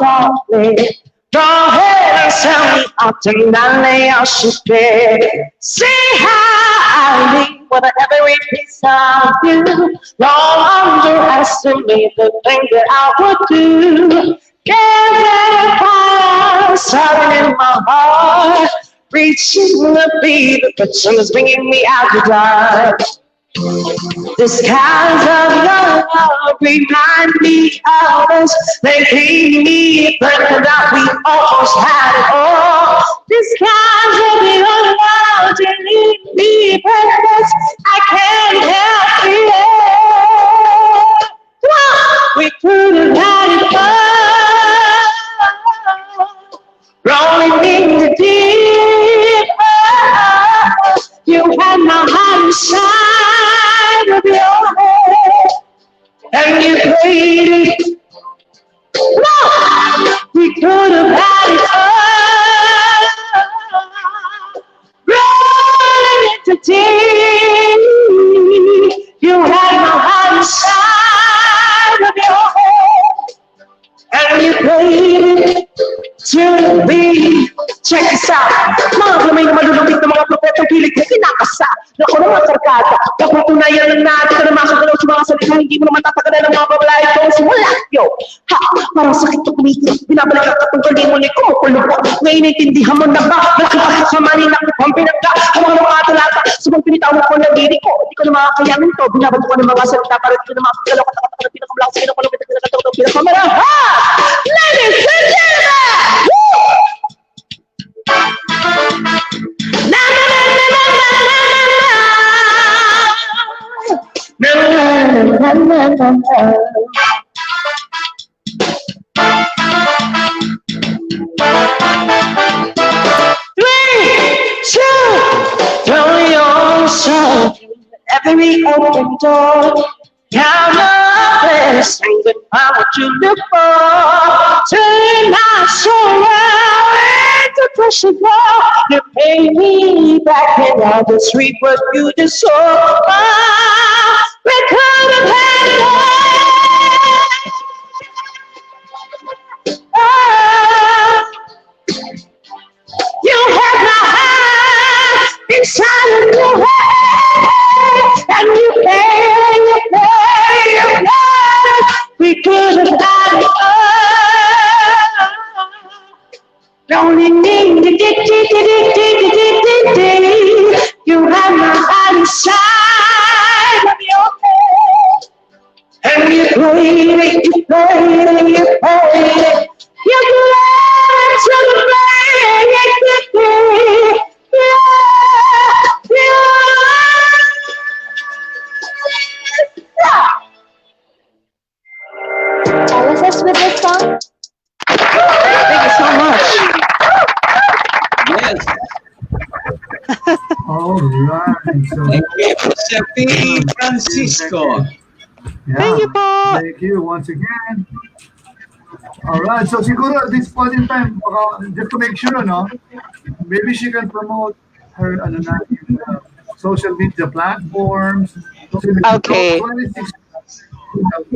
clearly. Go ahead and tell me out tonight, I should be. See how I live with every piece of you. Don't underestimate the thing that I would do. Can't let it pass, shining in my heart, reaching the beat, the picture is bringing me out to die. This kind of love remind me of us. They keep me thinking that we almost had it all. This kind of love to leave me breathless. I can't help it. Come on, we could have had it all. Rolling in the deep. You had my heart inside of your head, and you played it. No, we could have had it all. Rolling into deep. You had my heart inside of your head, and you played it to be. Check this out. Mga kamay na malulupit na mga propetong pilit na kinakasa. Naku naman sarkada. Naputunayan lang natin na namasagalaw sa mga salita. Hindi mo naman tatagalan ng mga babalay kong simula. Yo, ha, parang sakit to kumito. Binabalik ang katungkol mo ni kumukulo ko. Ngayon naintindihan mo na ba? Malaking pagkakamani na kupang pinagka. Ang mga talata. Subang pinitawag ko ng diri ko. Hindi ko na makakayanin to. Binabalik ko ng mga salita para di ko na makakagalaw ka takot na pinakamalaki sa pinakulupit na pinakatawag pinakamara. Ha! Ladies and gentlemen! Na na na na na na na na na na. Three, two, throw yourself every open door. Count up and sing the power to look for. Turn my soul into pressure, girl. You pay me back and I'll just reap what you deserve. We could have had it all. You had my heart inside of your head, and you pay. We could have had it all. Only me, you have my heart inside of your head, and you played it, you played it, you played it, you played to the play, Was this with this song? Thank you so much. Yes. All right. So, thank you, Sephy Francisco. Yeah, thank you, Paul. Thank you once again. All right. So siguro at this point in time, just to make sure, no, maybe she can promote her social media platforms. Okay. 26.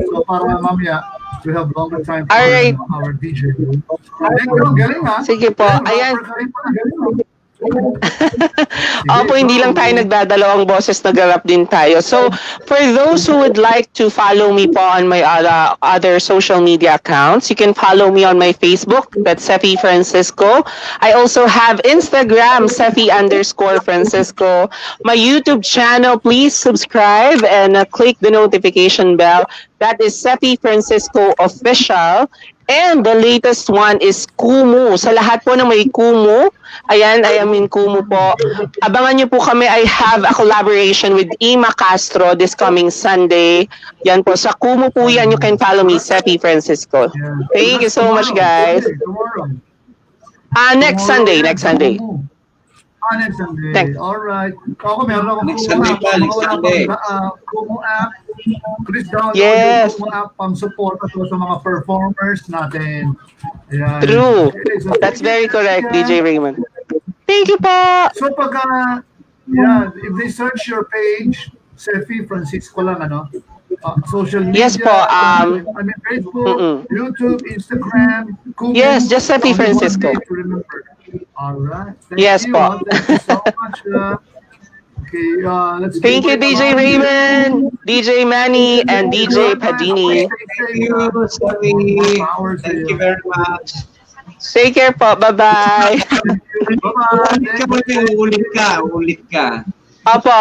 So para mamaya, we have longer time for our DJ. Thank you. Galing ha? Sige po. Ayan. Opo, hindi lang tayo nagdadalawang boses, nag-rap din tayo. So, for those who would like to follow me po on my other social media accounts, you can follow me on my Facebook, that's Sephy Francisco. I also have Instagram, Sephy_Francisco. My YouTube channel, please subscribe and click the notification bell That is Sephy Francisco Official. And the latest one is Kumu. Sa lahat po na may Kumu, ayan, I mean Kumu po. Abangan niyo po kami. I have a collaboration with Ima Castro this coming Sunday. Yan po, sa Kumu po yan. You can follow me, Sephy Francisco. Thank you so much, guys. Next Sunday. Next Sunday. Alright. Ako meron akong Next Sunday pa, next Sunday. Kumu app. Please download Yes. yung Kumu app pang-support sa mga performers natin. Ayan. True. Okay, so That's very correct, DJ Raymond. Thank you po. So pag, if they search your page, Sephy Francisco lang, social media. Yes po. I mean, Facebook, YouTube, Instagram, Kumu. Yes, just Sephy Only one Francisco. day to remember. All right. Thank Yes you. po. Thank you so much. Okay, let's Thank you, DJ Raymond, DJ Manny, and DJ Padini. Thank you, Sephy. Thank you very much. Take care po. Bye-bye. Ulit ka. Opo.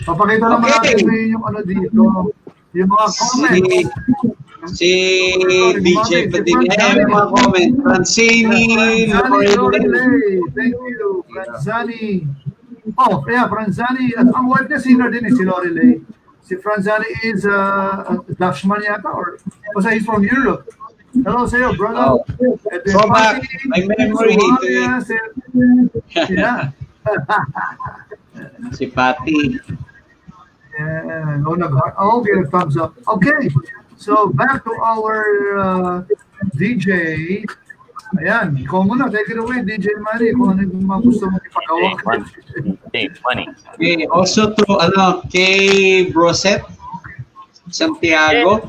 Papakita naman natin yung dito, yung mga comments. Si DJ Padini, yung mga comment. Francini, Lorelei, thank you. Franzani. Franzani. At ang wife niya, singer din si Lorelei. Si Franzani is Dutchman yata or basta he's from Europe. Hello sa'yo, brother. Go back, my memory. Yeah. Si Patty. Yeah, okay, thumbs up. Okay, so back to our DJ. Ayan, ikaw muna. Take it away, DJ Manny. Kung ano yung mga gusto mong ipagawa. Money. Okay, also to kay Broset Santiago.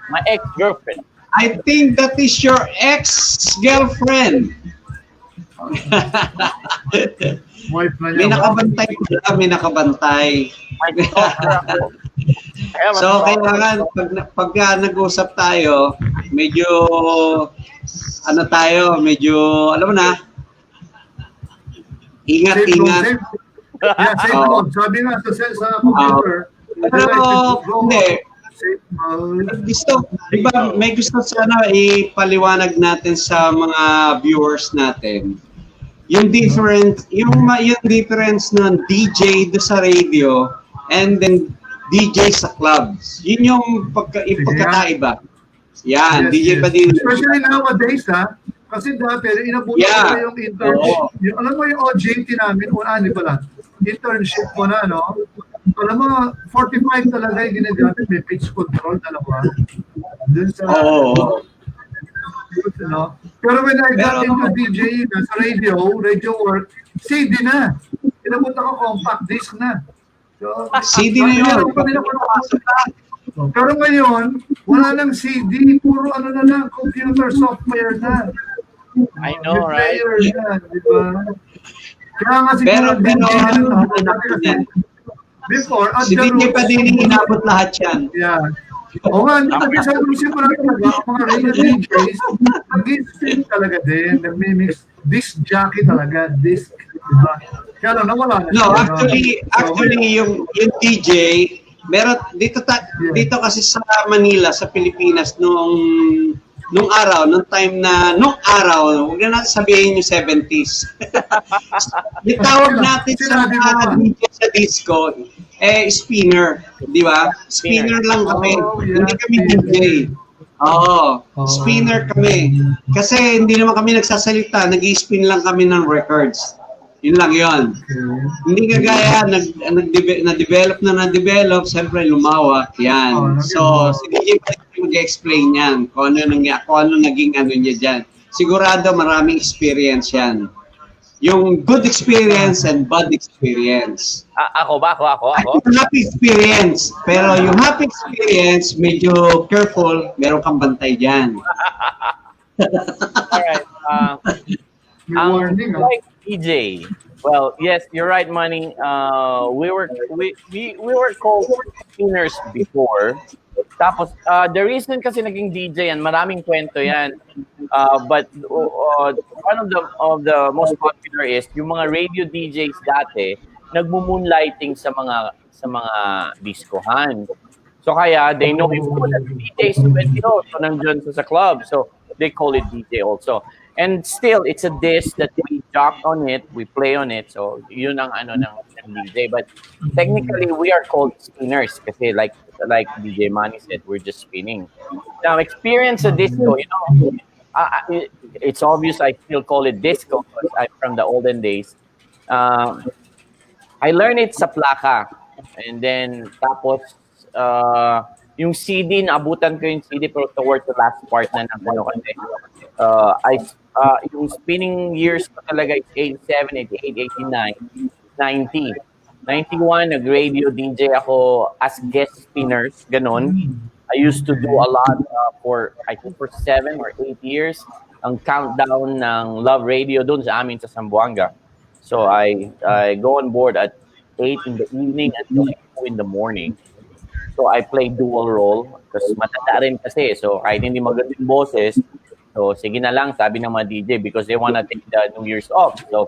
My ex-girlfriend. I think that is your ex-girlfriend. May nakabantay pala, may nakabantay. So, kailangan, pag nag-usap tayo, medyo, alam mo na, ingat-ingat. Yeah, safe mode. Sabi nga sa computer. Pero, hindi. May gusto sana ipaliwanag natin sa mga viewers natin. Yung difference ng DJ do sa radio and then DJ sa clubs. Yun yung pagkakaiba. Yan, DJ Padini. Especially nowadays, kasi dati, inabutan ko yung internship. Alam mo yung OJT namin, internship ko na, alam mo, 45 talaga yung ginagamit. May pitch control, dalawa. Dun sa... Pero when I got into DJ sa radio work, CD na. Inabutan ko compact disc na. So, CD na yun. Pero ngayon, wala nang CD. Puro na lang, computer software na. I know, right? Na, diba? Kaya nga siguro before, si DJ Padini inabot lahat yan. Yeah. O nga, sabi marami talaga, mga radio DJs, nag-spin talaga din, nag-mix, disc jockey talaga, disc, diba? Kaya lang, nawala na. No, actually, yung DJ, meron, dito kasi sa Manila, sa Pilipinas, nung huwag na natin sabihin yung 70s. Itawag natin sa DJ sa disco, spinner, di ba? Spinner lang kami. Hindi kami DJ. Spinner kami. Kasi hindi naman kami nagsasalita, nag-i-spin lang kami ng records. Yun lang yun. Hindi kagaya, na-develop, siyempre lumawak. Yan. So, si DJ mag-explain yan kung ano naging niya dyan. Sigurado maraming experience yan. Yung good experience and bad experience. Ako ba? Ako? Happy experience. Pero yung happy experience, medyo careful, meron kang bantay dyan. Alright. Like DJ. Well, yes, you're right, Manny. We were called spinners before. Tapos, the reason kasi naging DJ yan, maraming kwento yan. But one of the most popular is yung mga radio DJs dati nagmo-moonlighting sa mga diskohan. So kaya they know if that's DJ Sephy, so nandyan sa club. So they call it DJ also. And still, it's a disc that we jock on it, we play on it. So yun ang ng DJ. But technically, we are called spinners kasi like DJ Manny said, we're just spinning. Now, experience a disco, it's obvious I still call it disco because I'm from the olden days. I learned it sa plaka. And then, tapos, yung CD, naabutan ko yung CD pero towards the last part na ng kasi. Yung spinning years ko talaga is 87, 88, 89, 90. 91, nag-radio DJ ako as guest spinners, ganon. I used to do a lot for 7 or 8 years, ang countdown ng Love Radio doon sa amin sa Zamboanga. So I go on board at 8 in the evening until 2 in the morning. So I play dual role kasi matanda rin kasi. So kahit hindi maganda yung boses, so sige na lang, sabi ng mga DJ because they wanna take the New Year's off. So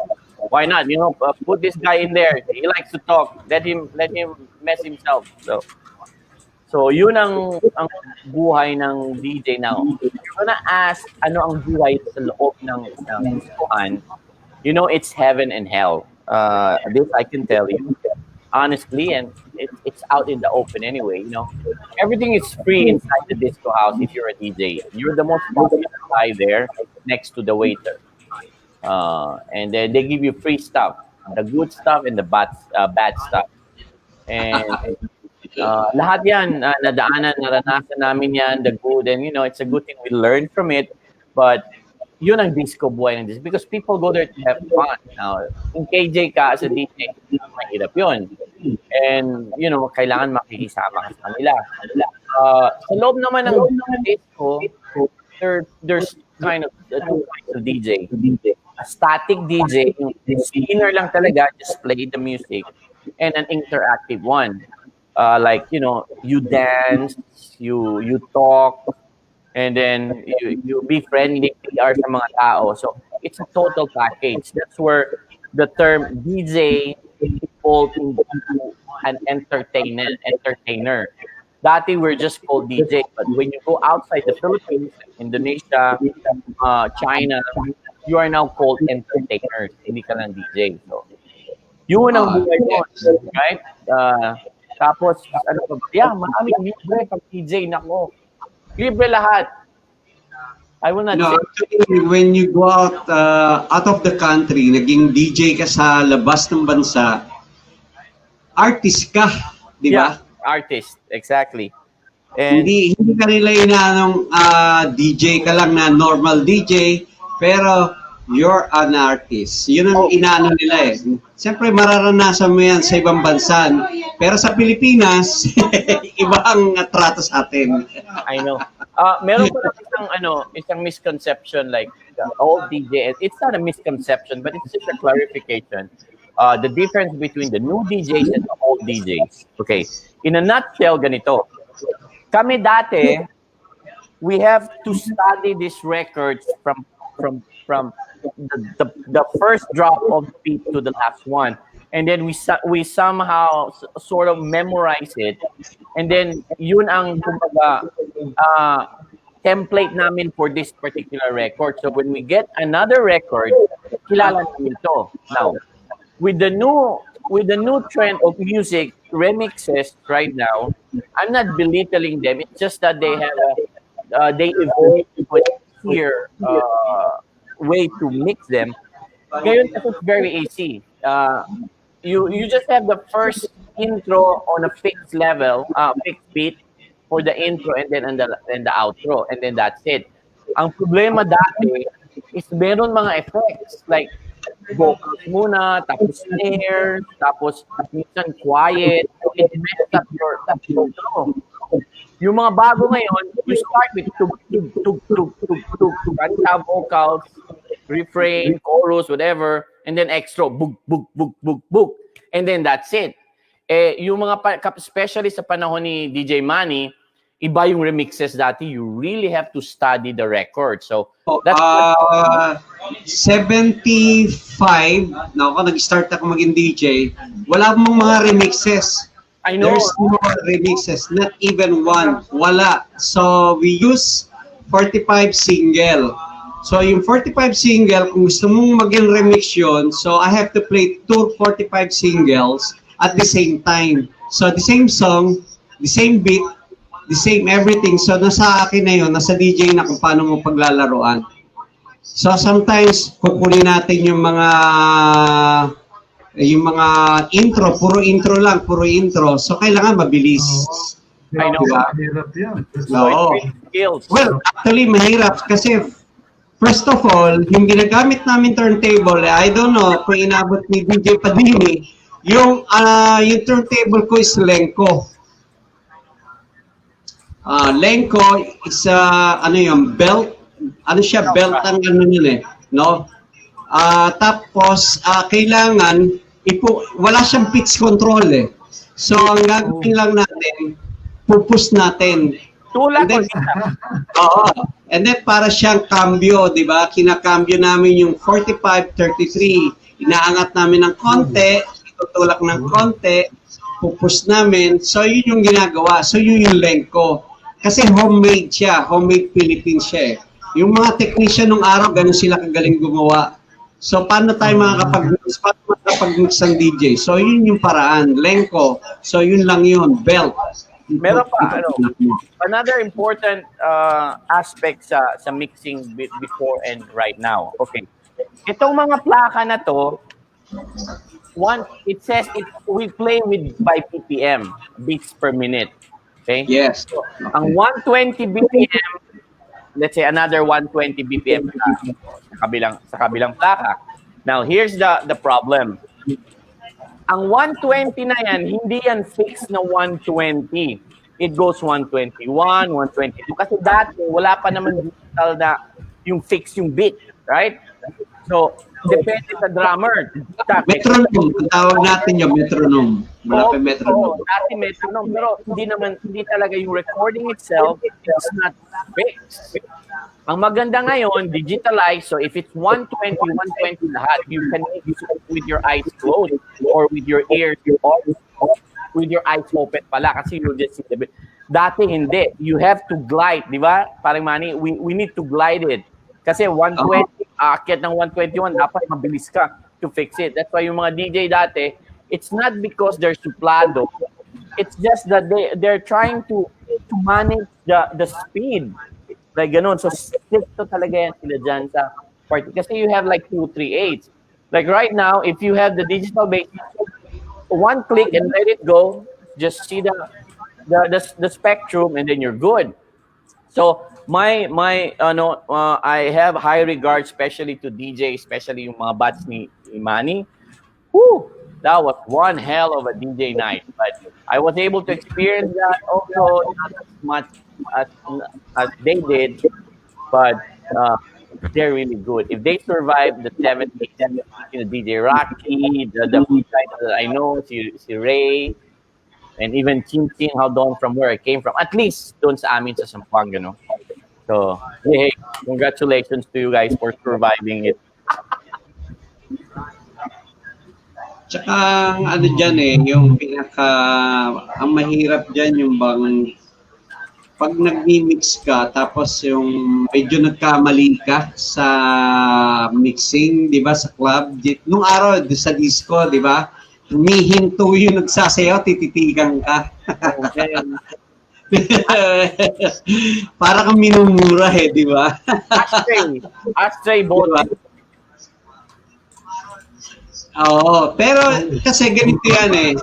why not? Put this guy in there. He likes to talk. Let him mess himself. So yun ang buhay ng DJ now. If you're gonna ask ano ang buhay sa loob ng diskohan, it's heaven and hell. This I can tell you honestly, and it's out in the open anyway. Everything is free inside the disco house. If you're a DJ, you're the most popular guy there next to the waiter. And then they give you free stuff, the good stuff and the bad stuff. And lahat yan, naranasan namin yan, the good, and it's a good thing we learn from it. But yun ang disco buhay ng disco because people go there to have fun. Now, kung KJ ka as a DJ, mahirap yun. And, kailangan makikisama ka sa kanila. Sa loob naman ng disco, there's kind of two kinds of DJ. A static DJ, yung spinner lang talaga, just play the music, and an interactive one. You dance, you talk, and then you be friendly PR sa mga tao. So it's a total package. That's where the term DJ evolved into an entertainer. Dati we're just called DJ, but when you go outside the Philippines, Indonesia, China, you are now called entertainers. Hindi ka lang DJ. So yun ang buhay mo, right? Tapos, maraming libre pag DJ, nako. Libre lahat. I will not say. Actually, when you go out of the country, naging DJ ka sa labas ng bansa, artist ka, di ba? Yeah, artist, exactly. And hindi ka nila DJ ka lang na normal DJ, pero you're an artist. Yun ang inaano nila eh. Siyempre, mararanasan mo yan sa ibang bansa. Pero sa Pilipinas, iba ang trato sa atin. I know. Meron ko lang isang misconception like old DJ. It's not a misconception, but it's just a clarification. The difference between the new DJs and the old DJs. Okay. In a nutshell, ganito. Kami dati, we have to study these records from the first drop of the beat to the last one, and then we somehow sort of memorize it, and then yun ang kumbaga template namin for this particular record. So when we get another record, kilala namin ito. Now, with the new trend of music remixes right now, I'm not belittling them. It's just that they have they evolve with here way to mix them. Ngayon kasi it's very easy. You just have the first intro on a fixed level, fixed beat for the intro and then the outro, and then that's it. Ang problema dati is meron mga effects like vocals muna, tapos snare, tapos minsan quiet. It messed up your flow. Yung mga bago ngayon, you start with kanta, vocals, refrain, chorus, whatever, and then extra, book, and then that's it. Yung mga, especially sa panahon ni DJ Manny, iba yung remixes dati. You really have to study the record. So, that's 75, na ako nag-start ako maging DJ, wala mong mga remixes. I know. There's no remixes, not even one. Wala. So, we use 45 single. So, yung 45 single, kung gusto mong maging remix yun, so I have to play 2 45 singles at the same time. So, the same song, the same beat, the same everything. So, nasa akin na yun, nasa DJ na kung paano mo paglalaroan. So, sometimes, kukunin natin yung mga intro, puro intro lang, puro intro. So, kailangan mabilis. I know. Mahirap yan. No. Well, actually, mahirap kasi first of all, yung ginagamit namin turntable, I don't know kung inabot ni DJ Padini, yung turntable ko is Lenko. Lenko is belt. Ano siya, belt ang ano yun eh. No? Tapos, kailangan, wala siyang pitch control eh. So, ang gagawin lang natin, pupus natin. Tulad ko. Oo. And then, para siyang cambio, di ba? Kinakambyo namin yung 45-33. Inaangat namin ng konti, itutulak ng konti, pupus namin. So, yun yung ginagawa. So, yun yung Lenko. Kasi homemade siya. Homemade Philippine siya eh. Yung mga technician nung araw, ganun sila kagaling gumawa. So, paano tayo makakapag-mix? Paano makakapag-mix ng DJ? So, yun yung paraan. Lenko. So, yun lang yun. Belt. Meron pa, another important aspect sa mixing before and right now. Okay. Itong mga plaka na to, it says we play by BPM, beats per minute. Okay? Yes. So, ang 120 BPM, let's say another 120 BPM sa kabilang plaka. Now, here's the problem. Ang 120 na yan, hindi yan fixed na 120. It goes 121, 122. Kasi dati, wala pa naman digital na yung fix yung beat. Right? So, depende sa drummer. Metronome. Tawag natin yung metronome. Wala pa metronome. Dati metronome. Pero hindi talaga yung recording itself, it's not fixed. Ang maganda ngayon, digitalized. So if it's 120, 120 lahat, you can make it with your eyes closed or with your ears with your eyes open pala kasi you'll just see the bit. Dati hindi. You have to glide, di ba? Parang Manny, we need to glide it. Kasi 120, aakyat ng 121, dapat mabilis ka to fix it. That's why yung mga DJ dati, it's not because they're suplado. It's just that they're trying to manage the speed. Like ganun. So, stricto talaga yan sila dyan sa party. Kasi you have like 2, 3, 8. Like right now, if you have the digital bass, one click and let it go, just see the spectrum and then you're good. So, I have high regard especially to DJ, especially yung mga bats ni Manny. Woo! That was one hell of a DJ night. But I was able to experience that also not as much as they did, but they're really good. If they survive the 70s, DJ Rocky, the guys that I know, si Ray, and even Chin Chin, how doon from where I came from, at least doon sa amin sa Sampanga, no? So, hey, congratulations to you guys for surviving it. Tsaka, ano dyan yung ang mahirap dyan yung bang, pag nag-mix ka, tapos yung medyo nagkamali ka sa mixing, di ba, sa club. Nung araw, sa disco, di ba, humihinto yung nagsasayaw, tititigan ka. Para kang minumura di ba? Ashtray bola. Oo, pero kasi ganito yan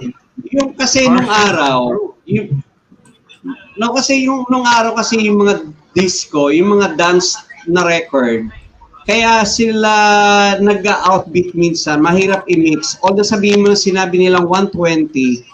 Yung kasi nung araw, nung araw kasi yung mga disco, yung mga dance na record, kaya sila nag-outbeat minsan, mahirap i-mix. Although sabihin mo sinabi nilang 120,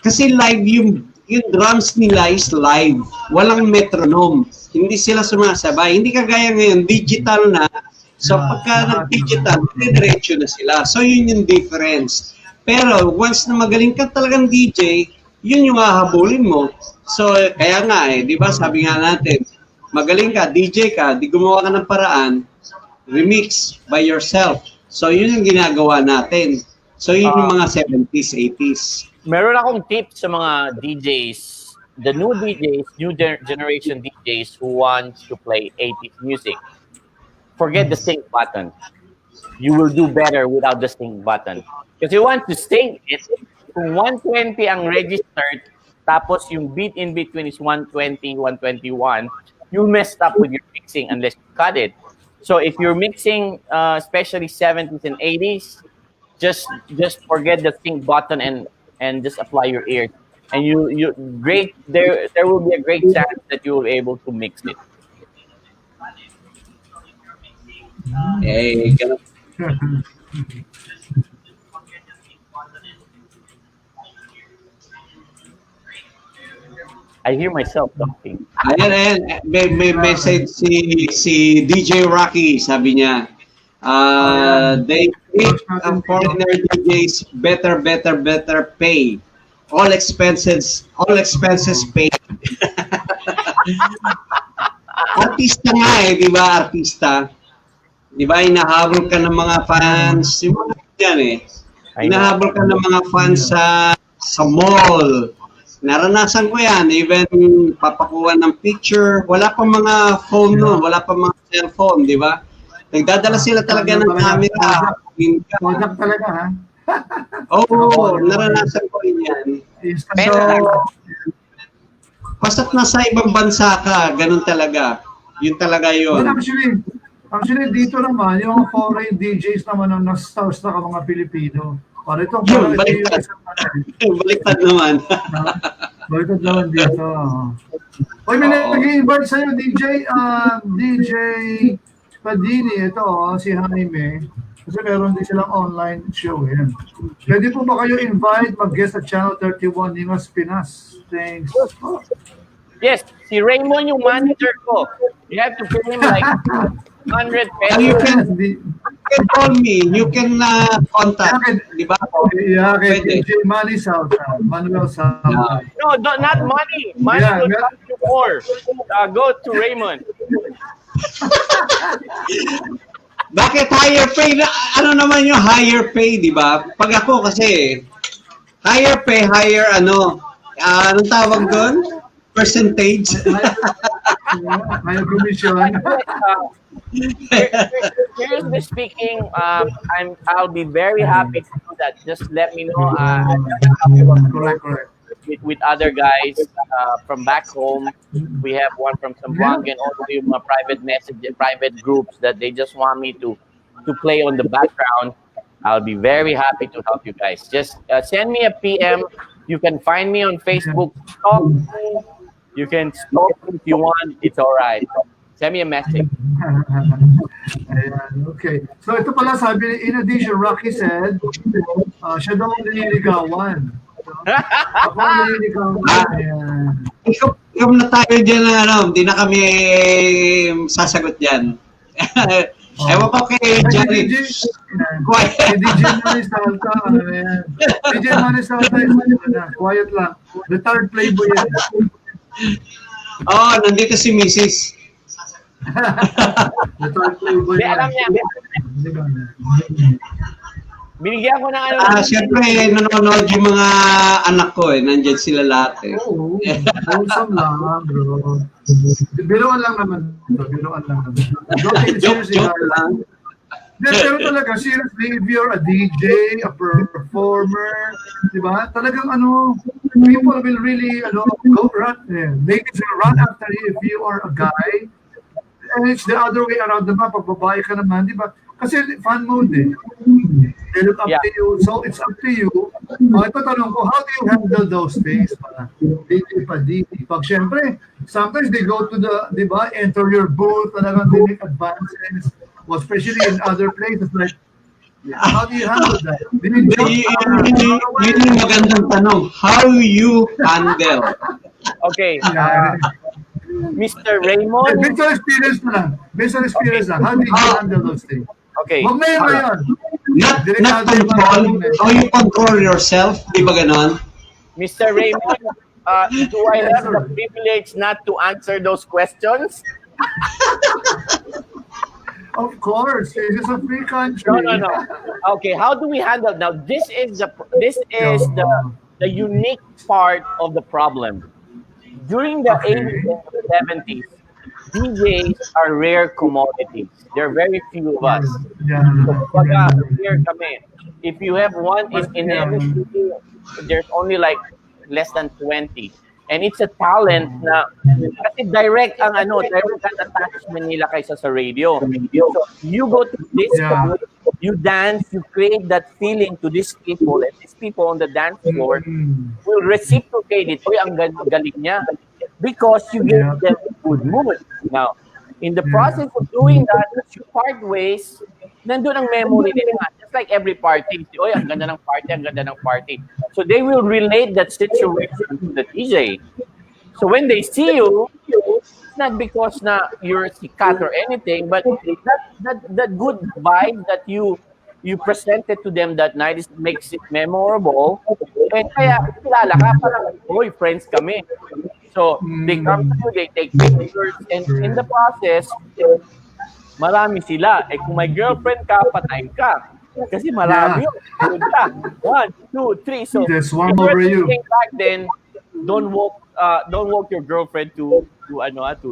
kasi live yung drums nila is live. Walang metronome. Hindi sila sumasabay. Hindi kagaya ngayon, digital na. So pagka nag-digital, diretso na sila. So yun yung difference. Pero once na magaling ka talagang DJ, yun yung hahabulin mo. So, kaya nga di ba, sabi nga natin, magaling ka, DJ ka, di gumawa ka ng paraan, remix by yourself. So, yun yung ginagawa natin. So, yun yung mga 70s, 80s. Meron akong tips sa mga DJs, the new DJs, generation DJs who want to play 80s music. Forget the sync button. You will do better without the sync button. Because you want to sync it, kung 120 ang registered, tapos yung beat in between is 120, 121, you messed up with your mixing unless you cut it. So if you're mixing, especially 70s and 80s, just forget the sync button and just apply your ear. And there will be a great chance that you will be able to mix it. Hey, I hear myself talking. Ayan. May message si DJ Rocky, sabi niya. They make foreigner DJs better pay. All expenses paid. Artista nga di ba? Artista. Di ba, inahabol ka ng mga fans. Yung mga yan Inahabol ka ng mga fans sa mall. Naranasan ko yan. Even papakuha ng picture. Wala pang mga phone noon. Wala pang mga cellphone, di ba? Nagdadala sila talaga ng camera. Kodak talaga, ha? Oo, naranasan ko rin yan. Pero, basta't nasa ibang bansa ka, ganun talaga. Yun talaga yun. Actually, dito naman, yung foreign DJs naman ang na-stars na mga Pilipino. Para itong baliktad naman. Baliktad naman dito. Uy, may nag-i-invite sa'yo, DJ Padini, ito, si Jaime. Kasi meron din silang online show. Yan. Pwede po ba kayo invite mag-guest at Channel 31 Nimas Pinas? Thanks. Yes, si Raymond yung manager ko. You have to pay him like 100 pesos. You can call me. You can contact. Di ba? Yeah, okay. DJ Manny Salta. Manuel Salta. No, not Manny. Manny will cost you more. Go to Raymond. Bakit higher pay? Ano naman yung higher pay, di ba? Pag ako kasi, higher pay, anong tawag doon? Percentage? Higher commission. Seriously speaking, I'll be very happy to do that. Just let me know. Correct. With other guys from back home. We have one from Zamboanga and also yung mga private groups that they just want me to play on the background. I'll be very happy to help you guys. Just send me a PM. You can find me on Facebook. Talk. You can stalk if you want. It's all right. Send me a message. Ayan, okay. So ito pala sabi ni, in addition, Rocky said, siya daw ang nililigawan. Ako ang nililigawan. Ikaw na tayo dyan hindi na kami sasagot dyan. Ewan ko kay Johnny. DJ Manny Salta. DJ Manny Salta, quiet lang. Retired playboy yan. Nandito si Mrs. Retired playboy yan. Alam niya. Binigyan ko ng Siyempre, nanonood yung mga anak ko Nandyan sila lahat Oo. Wholesome lang, bro. Biruan lang naman. Don't take it seriously. Joke lang. Pero talaga, seriously, if you're a DJ, a performer, di ba? Talagang people will really, go run. Ladies will run after you if you are a guy. And it's the other way around naman. Pag babae ka naman, di ba? Kasi fan mode They look up to you. So it's up to you. Ito tanong ko, how do you handle those things? Pag syempre, sometimes they go to the, di ba, enter your booth, talagang they make advances. Well, especially in other places like, how do you handle that? Yun yung magandang tanong. How you handle? Okay. Mr. Raymond. Based on experience na lang. How do you handle those things? Okay. Huwag na yun. Not control. How you control yourself. Di ba ganon? Mr. Raymond, do I have the privilege not to answer those questions? Of course, this is a free country. No. Okay, how do we handle now? This is the unique part of the problem. During the 80s and 70s, DJs are rare commodities. There are very few of us. So, here kami. If you have one in every city, there's only like less than 20. And it's a talent na kasi direct ang attachment nila kaysa sa radio. So you go to this you dance, you create that feeling to these people, and these people on the dance floor will reciprocate it. Uy, ang galing niya. Because you give them a good mood. Now, in the process of doing that, as you part ways, nandun ang memory nila. Just like every party. Uy, ang ganda ng party. So they will relate that situation to the DJ. So when they see you, it's not because na you're sikat or anything, but that good vibe that you presented to them that night makes it memorable. And kaya kilala ka, parang, uy, friends kami. So they come to you, they take pictures, and in the process, marami sila. Eh kung may girlfriend ka, patay ka. Kasi marami yun. 1, 2, 3. So there's one over you. Back then, don't walk your girlfriend to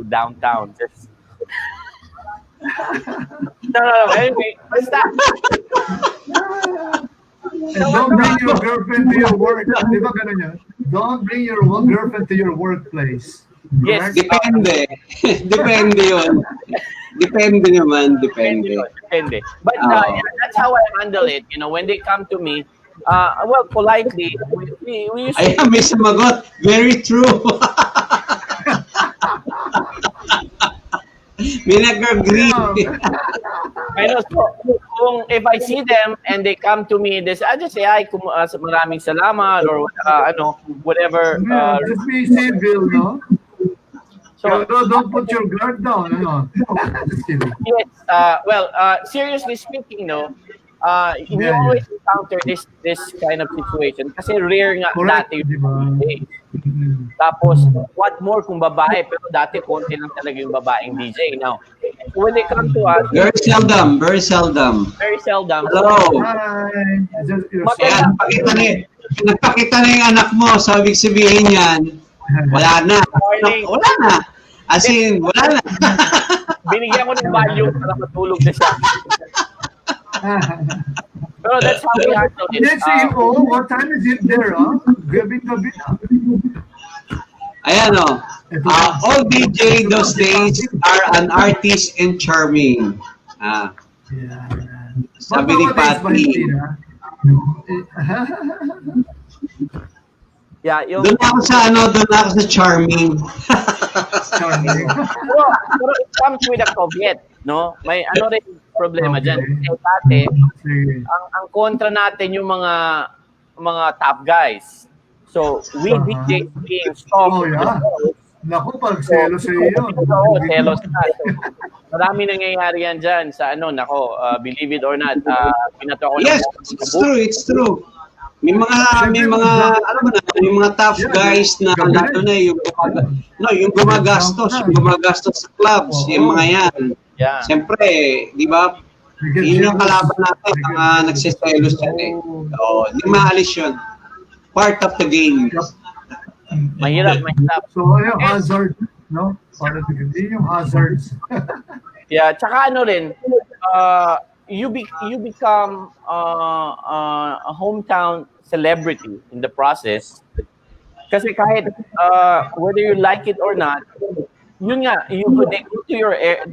downtown. Just no. Anyway, basta. And don't bring your girlfriend to your work. Di ba ganun yan? Don't bring your girlfriend to your workplace. Yes. Depende. Depende yun. Depende naman. Depende. But that's how I handle it. You know, when they come to me, well, politely, we used to... Ayan, may sumagot. Very true. May nag-agree. I know, so, kung if I see them and they come to me, I just say, ay, maraming salamat or whatever. Just be civil, no? So don't put your guard down, no? Just kidding. Yes, well, seriously speaking, you always encounter this kind of situation kasi rare nga dati yung DJ. Tapos, what more kung babae, pero dati konti lang talaga yung babaeng DJ. Now, when they come to us... Very seldom. Very seldom. Hello. Hi. Ayan, nagpakita na yung anak mo. So, ibig sabihin yan, wala na. Wala na. As in, wala na. Binigyan ko ng value para matulog na siya. Pero that's how we handle it. Let's see, what time is it there, Gabi. Ayan, all DJ those days are an artist and charming. Sabi ni Pati. Doon ako sa charming. Pero it comes with a caveat, no? May rin problema dyan. Dati, ang kontra natin yung mga top guys. So, we DJs being soft. Naku, pag selos sa iyo. Selos na. So, marami nangyayari yan dyan sa believe it or not, pinato ako Yes, it's true. May mga tough guys na lalo na yung gumagastos sa clubs, yung mga yan. Yeah. Siyempre, di ba? Yun yung kalaban natin, ang nagsiselos yan eh. Hindi maalis yun. Part of the game. Mahirap. So, yung hazard, no? Para yung hazards. Yeah, tsaka you become a hometown celebrity in the process. Kasi kahit whether you like it or not, yun nga, they go to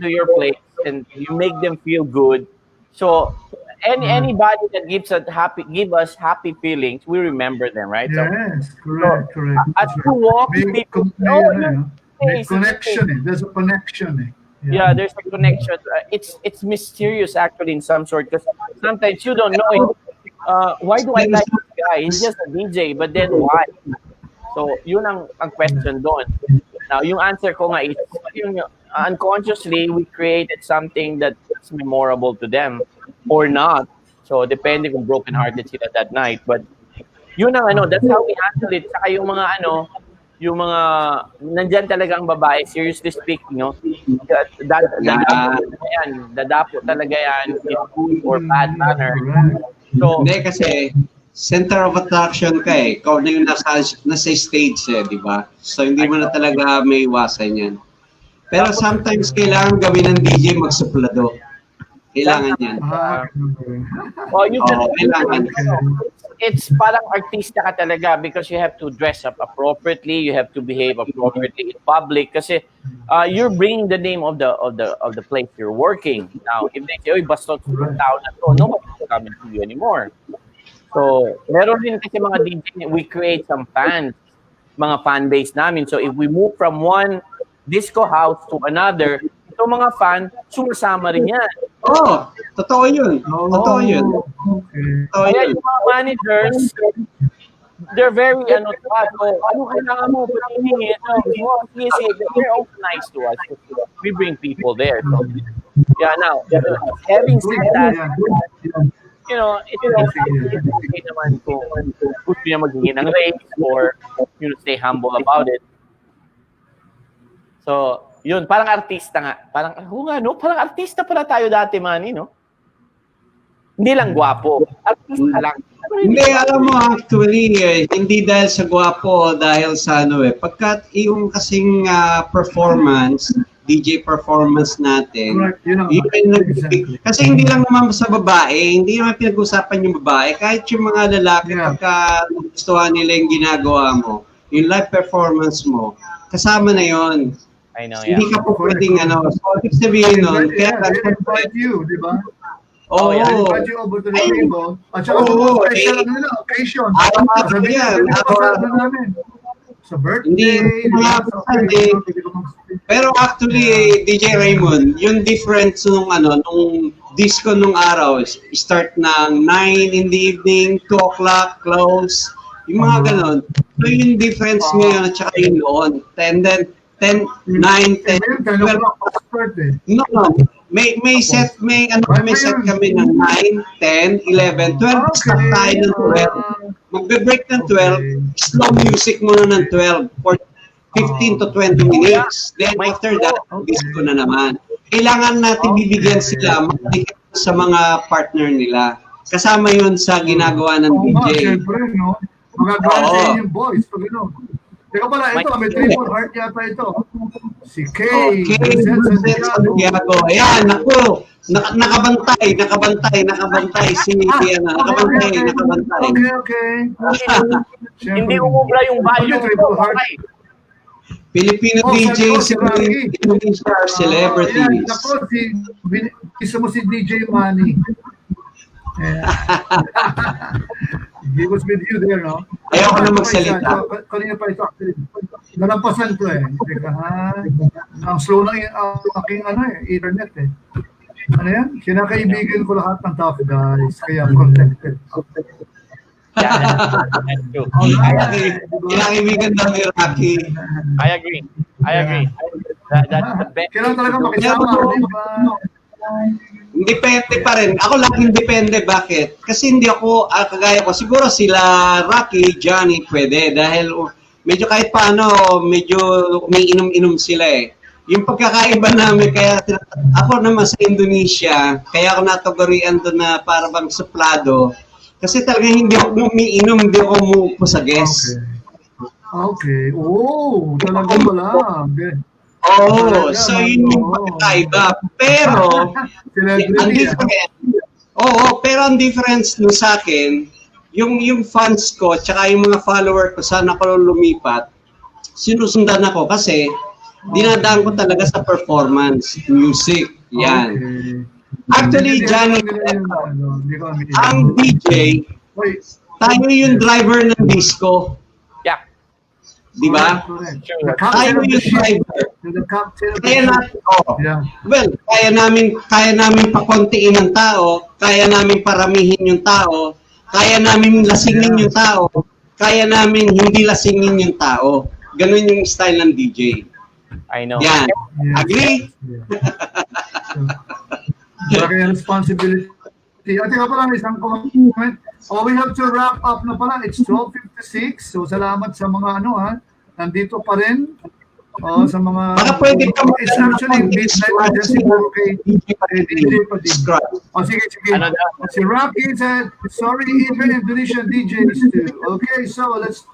your place and you make them feel good. So anybody that give us happy feelings, we remember them, right? Yes, correct. As you walk, people, connection. There's a connection. Yeah, there's a connection. It's mysterious actually in some sort because sometimes you don't know why do I like this guy? He's just a DJ, but then why? So yun ang question doon. Now yung answer ko nga is unconsciously we created something that's memorable to them or not. So depending kung broken-hearted sila that night, but Yun ang ano, that's how we handle it. Saka yung mga ano, yung mga, nandyan talaga ang babae, seriously speaking, no? Dadapo talaga yan in good or bad manner. So, hindi kasi, center of attraction ka eh. Ikaw na yung nasa stage eh, di ba? So, hindi mo na talaga may iwasan yan. Pero sometimes kailangan gawin ng DJ magsuplado. Kailangan yan. Kailangan. It's parang artista ka talaga because you have to dress up appropriately, you have to behave appropriately in public kasi you're bringing the name of the place you're working. Now, if they say, "Oy, bastos yung tao na to," nobody's coming to you anymore. So, meron din kasi mga DJ, we create some fans, mga fan base namin. So, if we move from one disco house to another, ito mga fan, sumasama rin yan. Totoo yun. Totoo yun. Kaya yung mga managers, they're very, ano kailangan mo, Padini, they're also nice to us. We bring people there. So, yeah, now, having said that, you know, it's okay naman kung gusto niya maghingi ng raise or, stay humble about it. So, yun, parang artista nga. Parang artista pala tayo dati, Manny, no? Hindi lang gwapo. Artista lang. Hindi, alam mo, actually, hindi dahil sa gwapo, dahil sa pagkat yung kasing performance, DJ performance natin, kasi hindi lang naman sa babae, hindi naman pinag-usapan yung babae, kahit yung mga lalaki, pagka gustuhan nila yung ginagawa mo, yung live performance mo, kasama na yon. I know, Hindi ka po pwedeng so ibig sabihin nun, kaya invite you, di ba? Invite you over to the table. At saka special occasion. Sa birthday. Pero actually, DJ Raymond, yung difference nung disco nung araw, start ng 9 in the evening, 2 o'clock, close, yung mga ganon. So yung difference ngayon at saka yung noon. 10, 9, 10, 12. No. May set kami ng 9, 10, 11, 12. Start tayo ng 12. Magbe-break ng 12. Slow music muna ng 12 for 15 to 20 minutes. Then after that, disco na naman. Kailangan natin bibigyan sila sa mga partner nila. Kasama yun sa ginagawa ng DJ. Siyempre, no? Magagawa yung boys. Teka pala, ito, may triple heart yata ito. Si Kay. Santiago. Ayan, naku. Nakabantay. Si nakabantay. Okay. Hindi umubra yung value. Triple heart. Filipino DJs in Indonesia are celebrities. Naku, isa mo si DJ Manny. He was with you there, no? Ayaw ko na magsalita. Kanina pa ito, actually. Nalampasan ko eh. Teka, ang slow na yung aking internet eh. Ano yan? Kinakaibigan ko lahat ng tough guys. Kaya protected. Kinakaibigan daw ni Rocky. I agree. That's the best. Kailangan talaga makisama. Depende pa rin. Ako laging depende. Bakit? Kasi hindi ako, kagaya ko, siguro sila Rocky, Johnny, pwede. Dahil medyo kahit paano, medyo may inom-inom sila eh. Yung pagkakaiba namin, kaya ako naman sa Indonesia, kaya ako natagurian doon na para bang suplado. Kasi talaga hindi ako umiinom, hindi ako umuupo sa guest. Okay. Oh, talaga pala. So yun yung pagkakaiba. Pero, ang difference no sa akin, yung fans ko, tsaka yung mga follower ko, saan ako lumipat, sinusundan ako kasi dinadaan ko talaga sa performance, music, yan. Actually, Johnny, ang DJ, tayo yung driver ng disco. Di ba? Tayo yung driver. Kaya namin pakontiin ng tao, kaya namin paramihin yung tao, kaya namin lasingin yung tao, kaya namin hindi lasingin yung tao. Ganun yung style ng DJ. I know. Yan. Agree? Malaki ang responsibility Teka pa lang, isang comment. Oh, we have to wrap up na pala. It's 12:56. So, salamat sa mga nandito pa rin. Oh, sa mga... Baka pwede ka it's actually midnight na dyan siguro kay DJ Padini. Oh, sige. Si Rocky said, sorry, even Indonesian DJs too. Okay, so let's...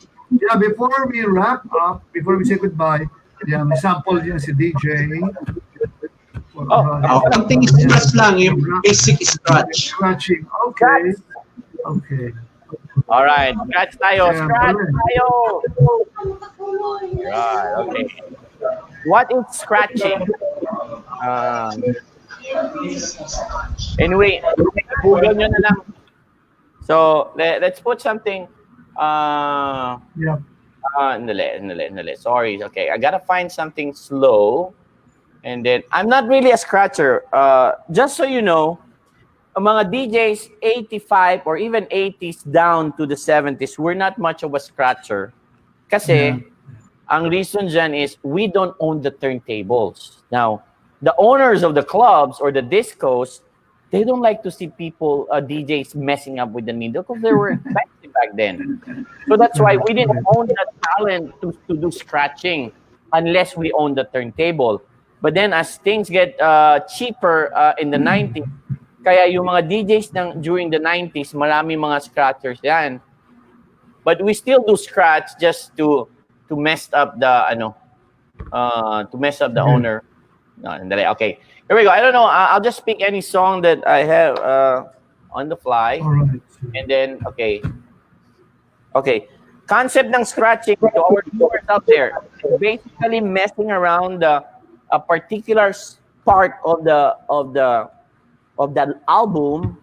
before we wrap up, before we say goodbye, may sample dyan si DJ. Something scratch lang, yung basic scratch. Scratching, okay. Alright, scratch tayo. Right, okay. What is scratching? Anyway, Google nyo na lang. So, let's put something. Sorry. Okay, I gotta find something slow. And then, I'm not really a scratcher. Just so you know, ang mga DJs 85 or even 80s down to the 70s, we're not much of a scratcher. Kasi, ang reason dyan is we don't own the turntables. Now, the owners of the clubs or the discos, they don't like to see people, DJs messing up with the needle because they were expensive back then. So that's why we didn't own the talent to do scratching unless we own the turntable. But then as things get cheaper in the 90s, kaya yung mga DJs during the 90s, marami mga scratchers yan. But we still do scratch just to mess up the owner. No, okay. Here we go. I don't know. I'll just pick any song that I have on the fly. Right. And then, okay. Concept ng scratching to our viewers out there. Basically messing around a particular part of the album,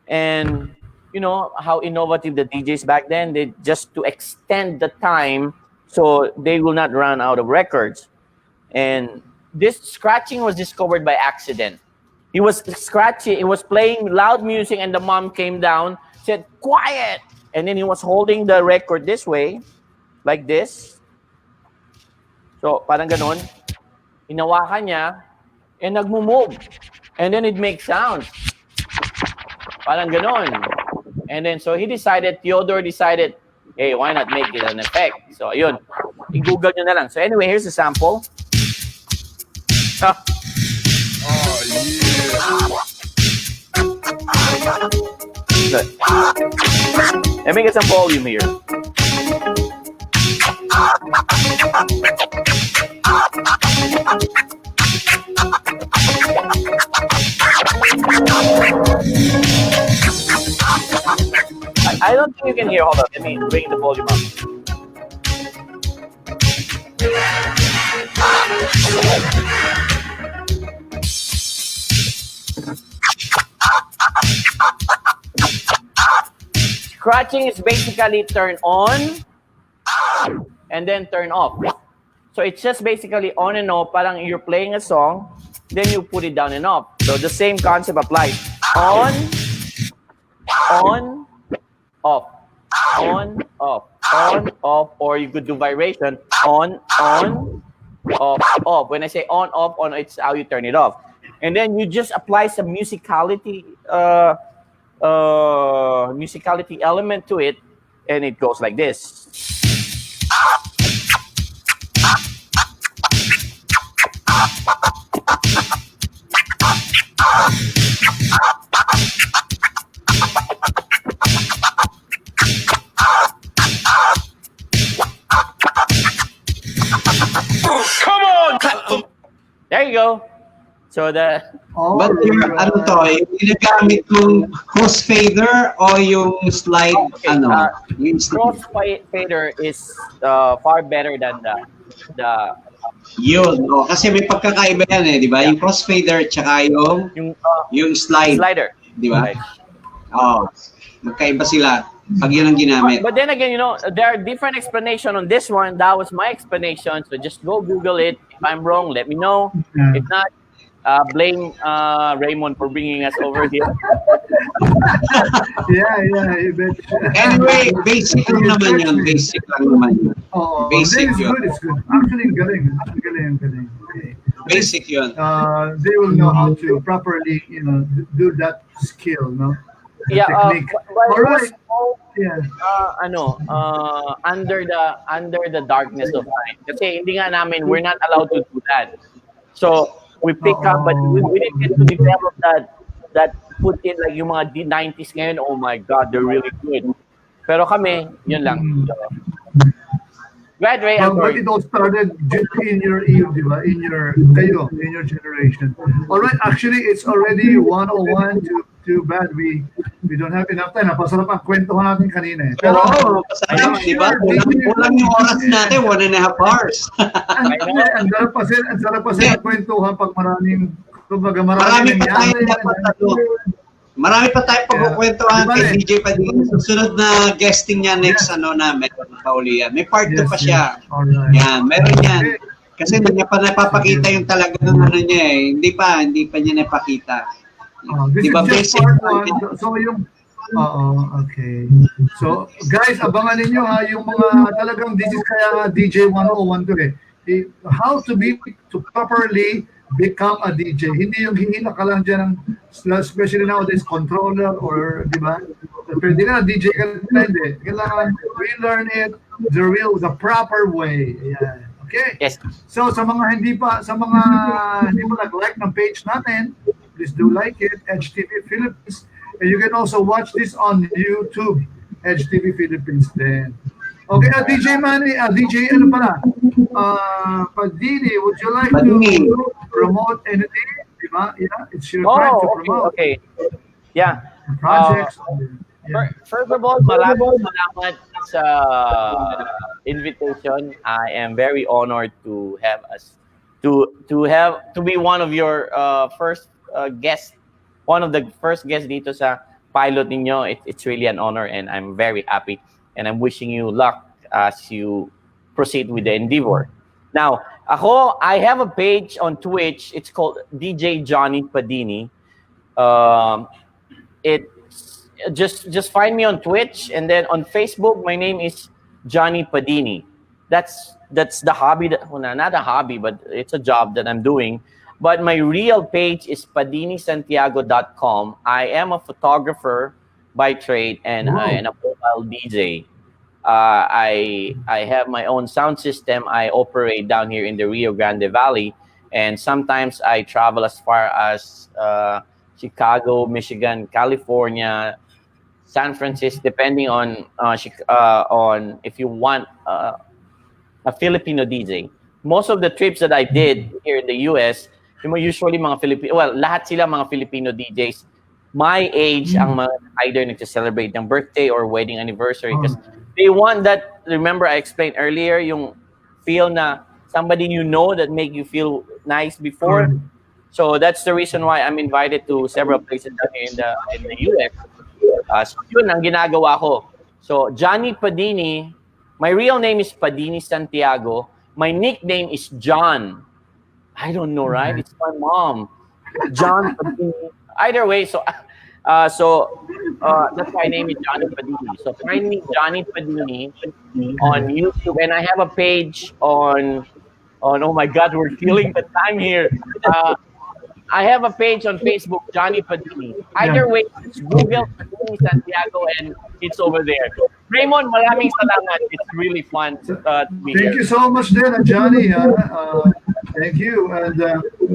and you know how innovative the DJs back then. They just to extend the time so they will not run out of records. And this scratching was discovered by accident. He was scratching, he was playing loud music, and the mom came down, said, "Quiet!" And then he was holding the record this way, like this. So, parang ganon. Hinawakan niya, and nagmo-move. And then it makes sound. Parang ganon. And then, so Theodore decided, hey, why not make it an effect? So, ayun. I-google nyo na lang. So, anyway, here's the sample. Oh, yeah. Good. Let me get some volume here. I don't think you can hear. Hold on. Let me bring the volume up. Scratching is basically turn on and then turn off. So it's just basically on and off. Parang you're playing a song, then you put it down and off. So the same concept applies. On, off, on, off, or you could do vibration. On, off. When I say on, it's how you turn it off. And then you just apply some musicality element to it, and it goes like this. Come on! There you go. So the But yung ginagamit mong crossfader o yung slide yung crossfader is far better than the yun. Kasi may pagkakaiba yan di ba? Yung crossfader tsaka yung slider. Di ba? Magkaiba sila pag yun ang ginamit. But then again, there are different explanations on this one. That was my explanation. So just go Google it. If I'm wrong, let me know. If not, blame Raymond for bringing us over here. Yeah, Anyway, basic lang naman yun. Basic lang naman yun. Basic it's yun. good, it's good. Actually, galing. Okay. Basic yun. They will know how to properly, do that skill, no? The Yeah, technique. but All it was right. all, Yeah. under the darkness of night. Kasi hindi nga namin, we're not allowed to do that. So we pick up, but we didn't get to develop that put in like yung mga 90s ngayon. Oh my God, they're really good. Pero kami, yun lang. So, Glad, Ray, I'm But sorry. it all started in your generation. All right, actually, it's already 1:01. Too bad we don't have enough time. Napasarap ang kwentuhan natin kanina. Pero, Pasarap, di ba? Kulang yung oras natin, 1.5 hours. ang sarap pa ang kwentuhan pag maraming Marami pa tayo dapat Marami pa tayo pagkukwentuhan kay DJ Padini. Susunod na guesting niya next namin, Paulia. May part 2 pa siya. Yan, meron yan. Kasi hindi niya pa napapakita yung talagang niya eh. Hindi pa niya napakita. This is just part 1. So yung okay. So guys, abangan ninyo ha yung mga talagang this is kaya DJ 101 to eh. How to properly become a DJ. Hindi yung hihila ka lang dyan especially nowadays controller or di ba? Pwede ka na DJ ka na hindi. Kailangan relearn it the proper way. Yeah. Okay? Yes. So sa mga hindi mo nag-like ng page natin, please do like it, HTV Philippines. And you can also watch this on YouTube, HTV Philippines then. Okay, DJ Manny, DJ Padini, would you like to promote anything? Diba? Yeah, it's your time to promote. Okay. Yeah. Projects. First of all, maraming salamat sa invitation. I am very honored to have us to be one of your first guests, one of the first guests dito sa pilot ninyo. It's really an honor and I'm very happy. And I'm wishing you luck as you proceed with the endeavor. Now, I have a page on Twitch. It's called DJ Johnny Padini. Just find me on Twitch, and then on Facebook, my name is Johnny Padini. That's the hobby not a hobby, but it's a job that I'm doing. But my real page is padinisantiago.com. I am a photographer by trade and a mobile DJ. I have my own sound system. I operate down here in the Rio Grande Valley, and sometimes I travel as far as Chicago, Michigan, California, San Francisco, depending on if you want a Filipino DJ. Most of the trips that I did here in the US, usually mga Filipino, lahat sila mga Filipino DJs. My age ang either nagse-celebrate ng birthday or wedding anniversary because they want that. Remember I explained earlier yung feel na somebody that make you feel nice before. So that's the reason why I'm invited to several places in the US. So yun ang ginagawa ko. So Johnny Padini, my real name is Padini Santiago. My nickname is John. I don't know, right? It's my mom. John Padini. Either way, so that's why my name is Johnny Padini. So find me Johnny Padini on YouTube, and I have a page on oh my God, we're killing the time here. I have a page on Facebook, Johnny Padini. Either way, it's Google Padini Santiago, and it's over there. Raymond, maraming salamat. It's really fun to be here. Thank you so much, Johnny. Thank you. And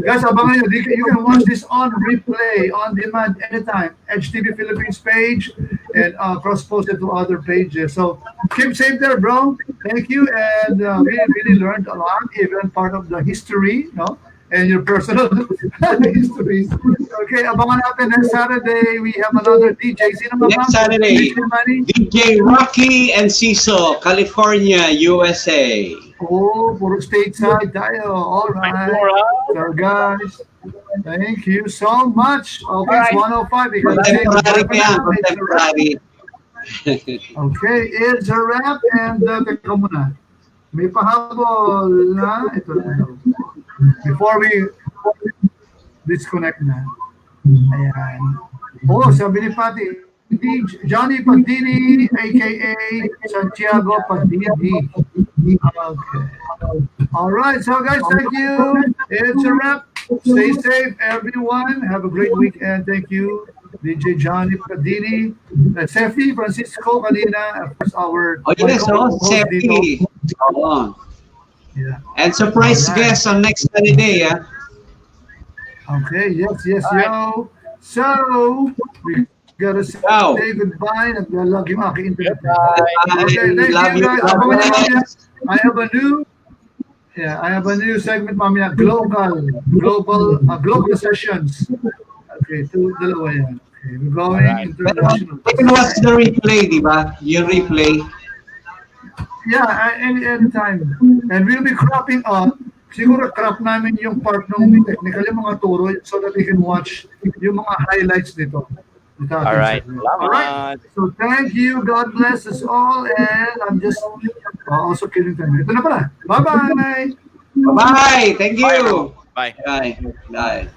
guys, abangan nyo. You can watch this on replay, on demand, anytime. HTV Philippines page and cross-post it to other pages. So keep safe there, bro. Thank you. And we really learned a lot, even part of the history, and your personal histories. Okay, abangan natin next Saturday. We have another DJ. Next Saturday, DJ Rocky and Ciso, California, USA. Oh, puro stateside tayo. All right. So guys, thank you so much. Okay, it's 1:05. Contemporary. Okay, it's a wrap. And teka muna. May pahabol na. Ito na. Before we disconnect na. Ayan. Oh, sabi ni Patty, Johnny Padini, aka Santiago Padini. Okay. All right, so guys, thank you. It's a wrap. Stay safe, everyone. Have a great weekend. Thank you, DJ Johnny Padini, Sephy, Francisco kanina, of course, our Sephy. Oh. Yeah. And surprise guest on next Saturday, yeah. Okay, yes, yo. So, we gotta say goodbye. Naglalag yung aking internet. Okay, thank you guys. I have a new segment, mamaya. Global sessions. Okay, dalawa yan. Okay, we're going international. You can watch the replay, di ba? Yung replay. Yeah, anytime. And we'll be cropping up. Siguro crop namin yung part ng technical, yung mga turo, so that we can watch yung mga highlights nito. All right. So thank you. God bless us all. And I'm just also killing time. Ito na pala. Bye-bye. Bye-bye. Thank you. Bye. Bye. Bye.